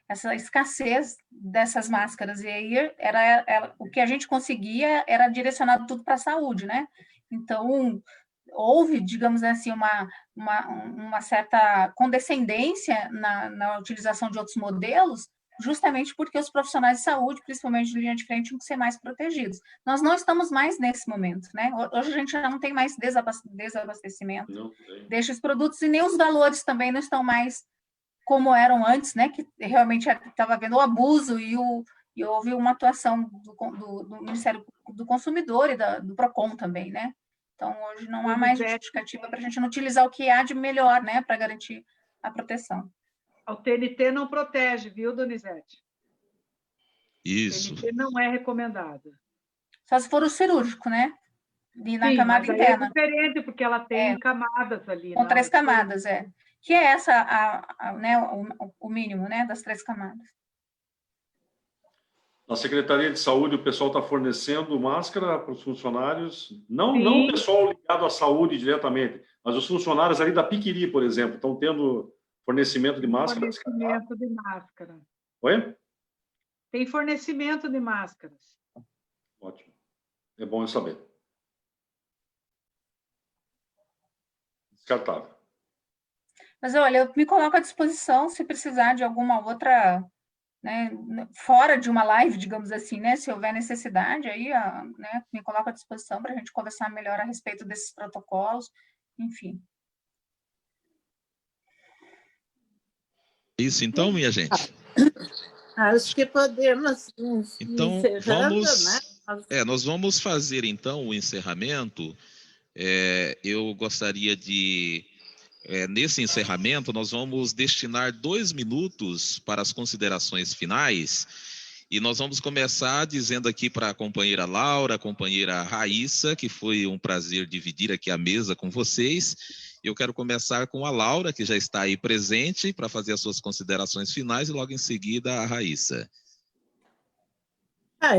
essa escassez dessas máscaras, e aí era o que a gente conseguia era direcionado tudo para a saúde, né? Então, houve, digamos assim, uma certa condescendência na utilização de outros modelos, justamente porque os profissionais de saúde, principalmente de linha de frente, tinham que ser mais protegidos. Nós não estamos mais nesse momento, né? Hoje a gente já não tem mais desabastecimento destes produtos, e nem os valores também não estão mais como eram antes, né? Que realmente estava havendo o abuso e houve uma atuação do Ministério do Consumidor e do PROCON também, né? Então, hoje não há mais justificativa para a gente não utilizar o que há de melhor, né? Para garantir a proteção. O TNT não protege, viu, Donizete? Isso. O TNT não é recomendado. Só se for o cirúrgico, né? E na Sim, camada mas interna. É diferente, porque ela tem camadas ali. Com 3 camadas, que é essa, né, o mínimo, né, das 3 camadas. Na Secretaria de Saúde, o pessoal está fornecendo máscara para os funcionários, não o pessoal ligado à saúde diretamente, mas os funcionários ali da Piquiri, por exemplo, estão tendo fornecimento de máscara. Fornecimento de máscara. Oi? Tem fornecimento de máscaras. Ótimo. É bom eu saber. Descartável. Mas, olha, eu me coloco à disposição se precisar de alguma outra, né, fora de uma live, digamos assim, né, se houver necessidade, aí, né, me coloco à disposição para a gente conversar melhor a respeito desses protocolos, enfim. Isso, então, minha gente. Acho que podemos então, nós vamos fazer, então, o encerramento. Eu gostaria de... nesse encerramento, nós vamos destinar 2 minutos para as considerações finais, e nós vamos começar dizendo aqui para a companheira Laura, a companheira Raíssa, que foi um prazer dividir aqui a mesa com vocês. Eu quero começar com a Laura, que já está aí presente, para fazer as suas considerações finais, e logo em seguida a Raíssa.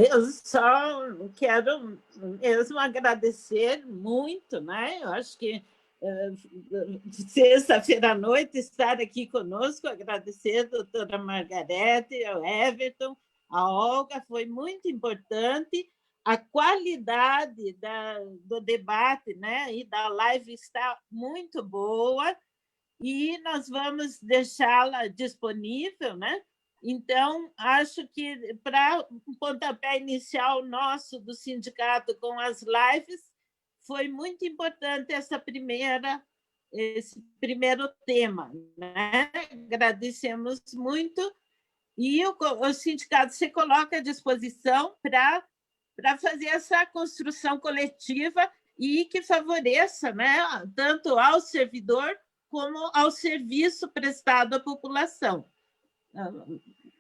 Eu só quero mesmo agradecer muito, né? Eu acho que sexta-feira à noite estar aqui conosco, agradecer a doutora Margarete, ao Everton, a Olga, foi muito importante. A qualidade do debate, né, e da live está muito boa, e nós vamos deixá-la disponível, né? Então, acho que para um pontapé inicial nosso do sindicato com as lives, foi muito importante esse primeiro tema, né? Agradecemos muito, e o sindicato se coloca à disposição para fazer essa construção coletiva e que favoreça, né, tanto ao servidor como ao serviço prestado à população.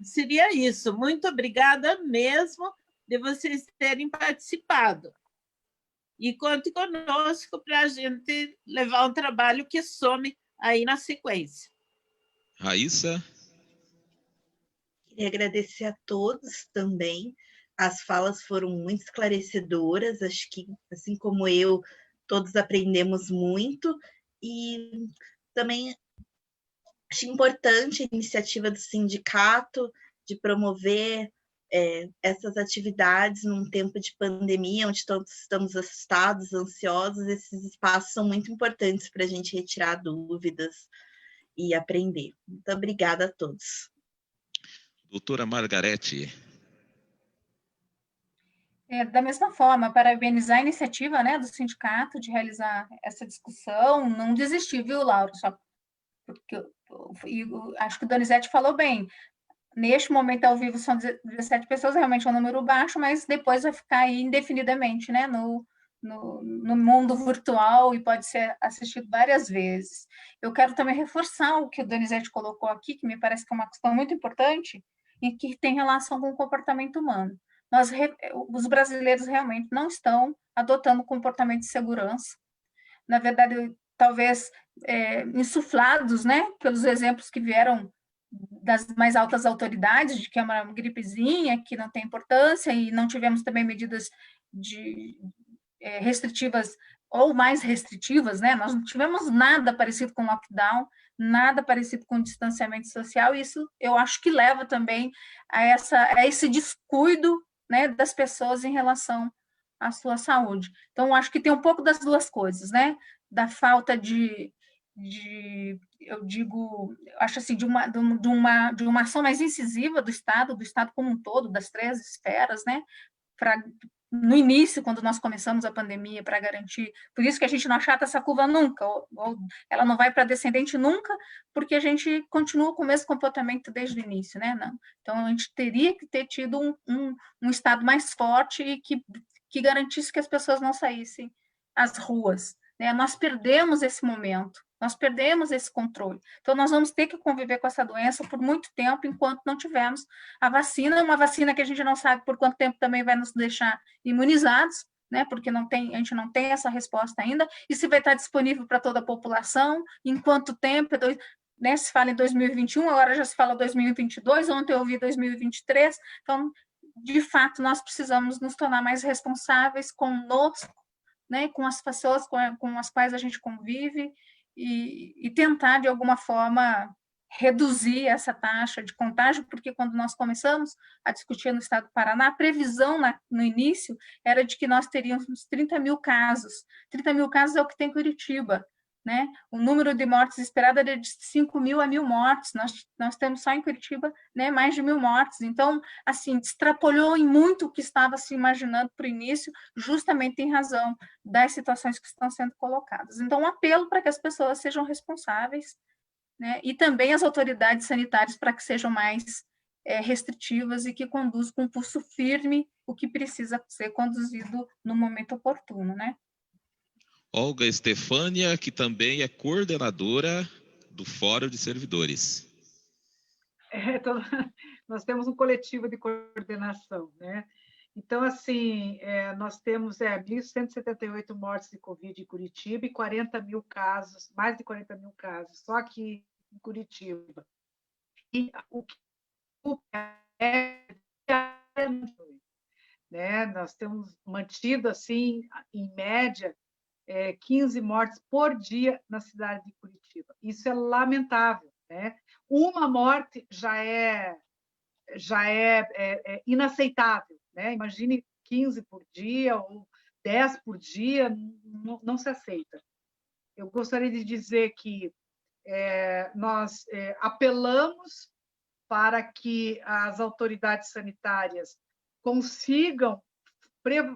Seria isso. Muito obrigada mesmo de vocês terem participado. E conte conosco para a gente levar um trabalho que some aí na sequência. Raíssa? Queria agradecer a todos também. As falas foram muito esclarecedoras, acho que, assim como eu, todos aprendemos muito, e Também acho importante a iniciativa do sindicato de promover essas atividades num tempo de pandemia, onde todos estamos assustados, ansiosos. Esses espaços são muito importantes para a gente retirar dúvidas e aprender. Muito obrigada a todos. Doutora Margarete. Da mesma forma, parabenizar a iniciativa, né, do sindicato de realizar essa discussão, não desistir, viu, Laura? Só porque acho que o Donizete falou bem. Neste momento, ao vivo, são 17 pessoas, realmente é um número baixo, mas depois vai ficar aí indefinidamente, né, no mundo virtual, e pode ser assistido várias vezes. Eu quero também reforçar o que o Donizete colocou aqui, que me parece que é uma questão muito importante, e que tem relação com o comportamento humano. Os brasileiros realmente não estão adotando comportamento de segurança. Na verdade, talvez insuflados, né, pelos exemplos que vieram das mais altas autoridades, de que é uma gripezinha, que não tem importância, e não tivemos também medidas restritivas ou mais restritivas, né? Nós não tivemos nada parecido com lockdown, nada parecido com distanciamento social, e isso eu acho que leva também a esse descuido, né, das pessoas em relação à sua saúde. Então, eu acho que tem um pouco das duas coisas, né? Da falta eu digo, acho assim, de uma ação mais incisiva do Estado como um todo, das 3 esferas, né? No início, quando nós começamos a pandemia, para garantir, por isso que a gente não achata essa curva nunca, ou ela não vai para descendente nunca, porque a gente continua com o mesmo comportamento desde o início, né? Não. Então, a gente teria que ter tido um Estado mais forte e que garantisse que as pessoas não saíssem às ruas, né? Nós perdemos esse momento, nós perdemos esse controle. Então, nós vamos ter que conviver com essa doença por muito tempo, enquanto não tivermos a vacina, uma vacina que a gente não sabe por quanto tempo também vai nos deixar imunizados, né? Porque a gente não tem essa resposta ainda, e se vai estar disponível para toda a população, em quanto tempo, né? Se fala em 2021, agora já se fala 2022, ontem eu ouvi 2023, então, de fato, nós precisamos nos tornar mais responsáveis conosco, né? Com as pessoas com as quais a gente convive, e tentar, de alguma forma, reduzir essa taxa de contágio, porque quando nós começamos a discutir no estado do Paraná, a previsão no início era de que nós teríamos 30 mil casos. 30 mil casos é o que tem em Curitiba, né? O número de mortes esperado era de 5 mil a 1.000 mortes. Nós temos só em Curitiba, né, mais de 1.000 mortes. Então, assim, extrapolou em muito o que estava se imaginando para o início, justamente em razão das situações que estão sendo colocadas. Então, um apelo para que as pessoas sejam responsáveis, né, e também as autoridades sanitárias para que sejam mais restritivas e que conduzam com pulso firme o que precisa ser conduzido no momento oportuno, né? Olga Stefânia, que também é coordenadora do Fórum de Servidores. Nós temos um coletivo de coordenação, né? Então, assim, nós temos 1.178 mortes de Covid em Curitiba e 40 mil casos, mais de 40 mil casos, só aqui em Curitiba. E o que né? Nós temos mantido, assim, em média, 15 mortes por dia na cidade de Curitiba. Isso é lamentável, né? Uma morte já é inaceitável, né? Imagine 15 por dia ou 10 por dia, não se aceita. Eu gostaria de dizer que nós apelamos para que as autoridades sanitárias consigam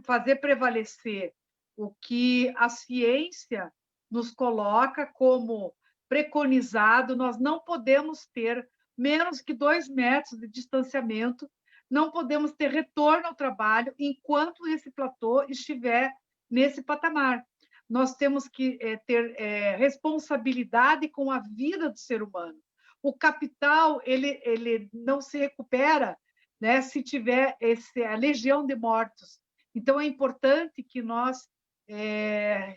fazer prevalecer o que a ciência nos coloca como preconizado. Nós não podemos ter menos que 2 metros de distanciamento, não podemos ter retorno ao trabalho enquanto esse platô estiver nesse patamar. Nós temos que ter responsabilidade com a vida do ser humano. O capital ele não se recupera, né, se tiver a legião de mortos. Então, é importante que nós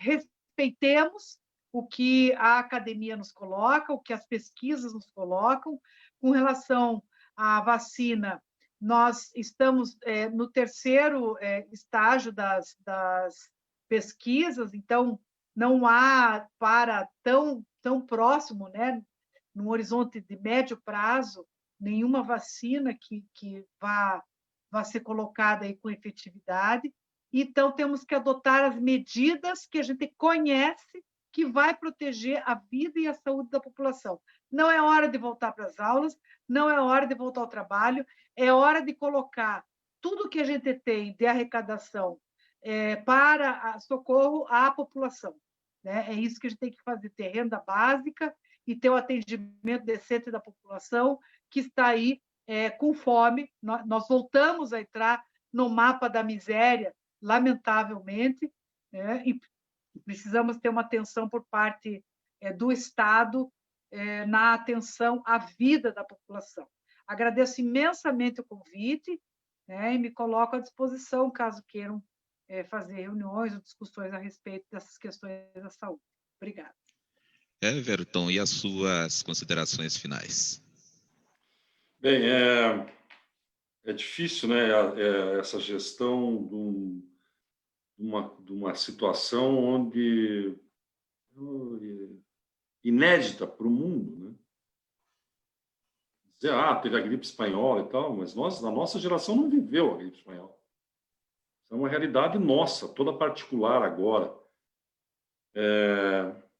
respeitemos o que a academia nos coloca, o que as pesquisas nos colocam. Com relação à vacina, nós estamos no 3º estágio das pesquisas, então não há para tão tão próximo, né? Num horizonte de médio prazo, nenhuma vacina que vá ser colocada aí com efetividade. Então, temos que adotar as medidas que a gente conhece que vai proteger a vida e a saúde da população. Não é hora de voltar para as aulas, não é hora de voltar ao trabalho, é hora de colocar tudo que a gente tem de arrecadação para socorro à população. Né? É isso que a gente tem que fazer, ter renda básica e ter o atendimento decente da população que está aí com fome. Nós voltamos a entrar no mapa da miséria, lamentavelmente, né? E precisamos ter uma atenção por parte do Estado na atenção à vida da população. Agradeço imensamente o convite, né? E me coloco à disposição, caso queiram fazer reuniões ou discussões a respeito dessas questões da saúde. Obrigada. Everton, e as suas considerações finais? Bem, é difícil, né, essa gestão de uma situação onde inédita para o mundo, né? Dizer, teve a gripe espanhola e tal, mas a nossa geração não viveu a gripe espanhola. É uma realidade nossa, toda particular agora.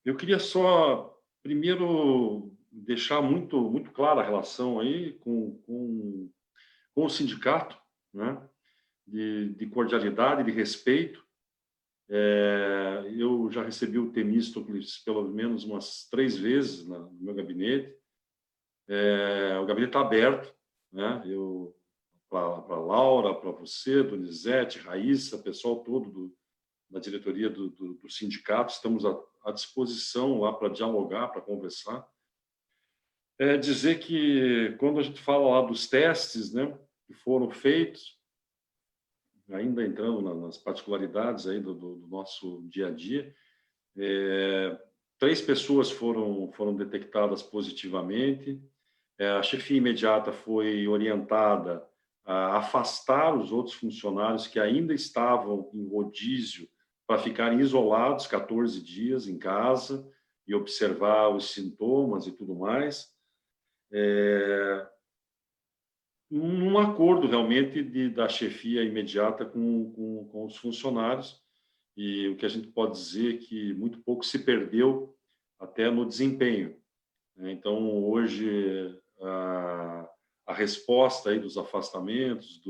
Eu queria só, primeiro, deixar muito clara a relação aí com o sindicato, né? De cordialidade, de respeito. Eu já recebi o Temístocles pelo menos umas 3 vezes no meu gabinete. O gabinete está aberto, né? Para a Laura, para você, Donizete, Raíssa, pessoal todo da diretoria do sindicato, estamos à disposição lá para dialogar, para conversar. Dizer que, quando a gente fala lá dos testes, né, que foram feitos, ainda entrando nas particularidades aí do nosso dia a dia, 3 pessoas foram detectadas positivamente. A chefia imediata foi orientada a afastar os outros funcionários que ainda estavam em rodízio para ficarem isolados 14 dias em casa e observar os sintomas e tudo mais. Num acordo realmente da chefia imediata com os funcionários, e o que a gente pode dizer é que muito pouco se perdeu até no desempenho. Então, hoje, a resposta aí dos afastamentos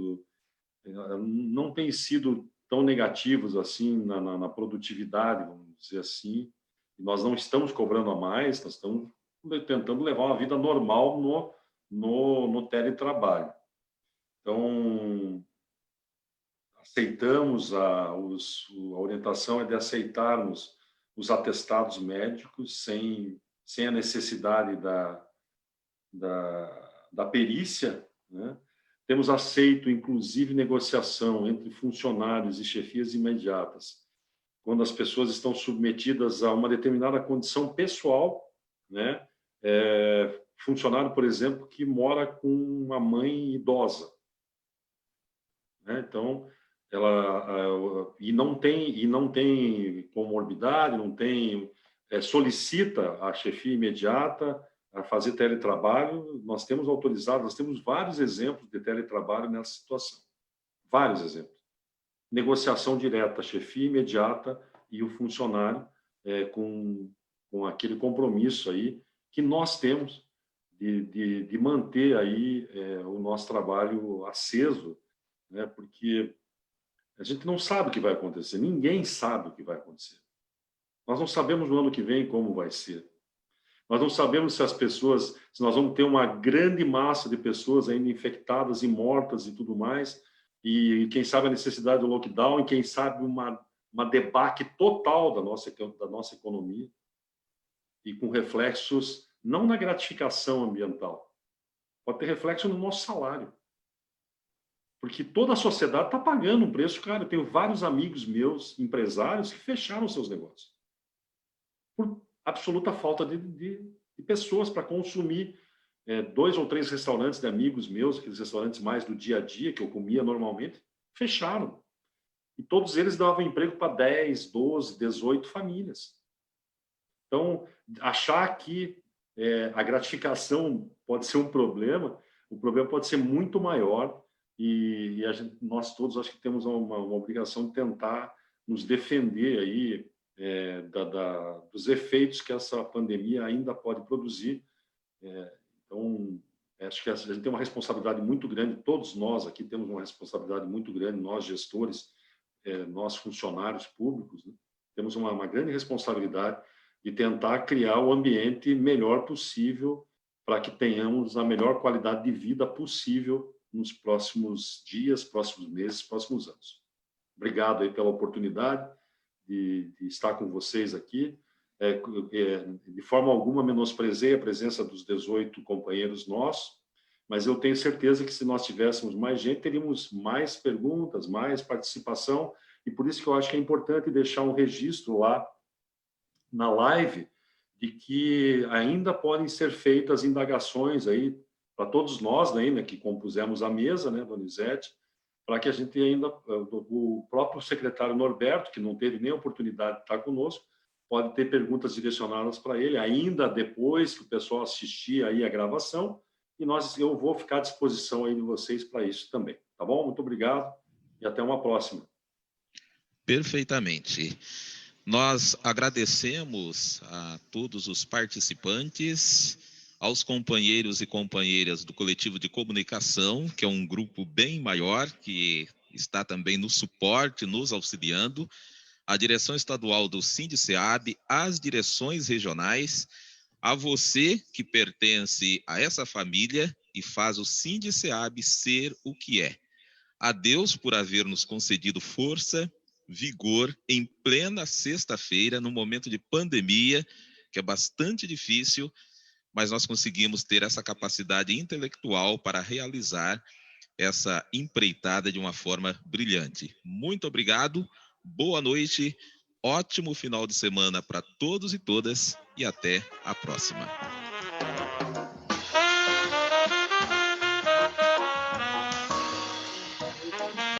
não tem sido tão negativos assim na produtividade, vamos dizer assim, e nós não estamos cobrando a mais, nós estamos tentando levar uma vida normal no teletrabalho. Então, aceitamos a orientação é de aceitarmos os atestados médicos sem a necessidade da perícia, né? Temos aceito, inclusive, negociação entre funcionários e chefias imediatas, quando as pessoas estão submetidas a uma determinada condição pessoal, né? Funcionário, por exemplo, que mora com uma mãe idosa, né? Então, e não tem comorbidade, não tem, solicita a chefia imediata a fazer teletrabalho. Nós temos autorizado, nós temos vários exemplos de teletrabalho nessa situação, vários exemplos. Negociação direta, chefia imediata e o funcionário com aquele compromisso aí que nós temos de manter aí o nosso trabalho aceso, né? Porque a gente não sabe o que vai acontecer, ninguém sabe o que vai acontecer. Nós não sabemos no ano que vem como vai ser. Nós não sabemos se nós vamos ter uma grande massa de pessoas ainda infectadas e mortas e tudo mais, e quem sabe a necessidade do lockdown, e quem sabe uma debacle total da nossa economia, e com reflexos não na gratificação ambiental, pode ter reflexo no nosso salário. Porque toda a sociedade está pagando um preço, cara. Eu tenho vários amigos meus, empresários, que fecharam seus negócios por absoluta falta de pessoas para consumir. 2 ou 3 restaurantes de amigos meus, aqueles restaurantes mais do dia a dia, que eu comia normalmente, fecharam. E todos eles davam emprego para 10, 12, 18 famílias. Então, achar que a gratificação pode ser um problema, o problema pode ser muito maior e nós todos acho que temos uma obrigação de tentar nos defender aí dos efeitos que essa pandemia ainda pode produzir. Então, acho que a gente tem uma responsabilidade muito grande, todos nós aqui temos uma responsabilidade muito grande, nós gestores, nós funcionários públicos, né? Temos uma grande responsabilidade de tentar criar o ambiente melhor possível para que tenhamos a melhor qualidade de vida possível nos próximos dias, próximos meses, próximos anos. Obrigado aí pela oportunidade de estar com vocês aqui. De forma alguma menosprezei a presença dos 18 companheiros nossos, mas eu tenho certeza que se nós tivéssemos mais gente, teríamos mais perguntas, mais participação, e por isso que eu acho que é importante deixar um registro lá na live de que ainda podem ser feitas indagações aí para todos nós ainda que compusemos a mesa, né, Donizete, para que a gente ainda, o próprio secretário Norberto, que não teve nem a oportunidade de estar conosco, pode ter perguntas direcionadas para ele, ainda depois que o pessoal assistir aí a gravação, e eu vou ficar à disposição aí de vocês para isso também, tá bom? Muito obrigado e até uma próxima. Perfeitamente. Nós agradecemos a todos os participantes, aos companheiros e companheiras do Coletivo de Comunicação, que é um grupo bem maior, que está também no suporte, nos auxiliando, a direção estadual do SINDICEAB, as direções regionais, a você que pertence a essa família e faz o SINDICEAB ser o que é. A Deus por haver nos concedido força, vigor em plena sexta-feira, num momento de pandemia, que é bastante difícil, mas nós conseguimos ter essa capacidade intelectual para realizar essa empreitada de uma forma brilhante. Muito obrigado, boa noite, ótimo final de semana para todos e todas e até a próxima.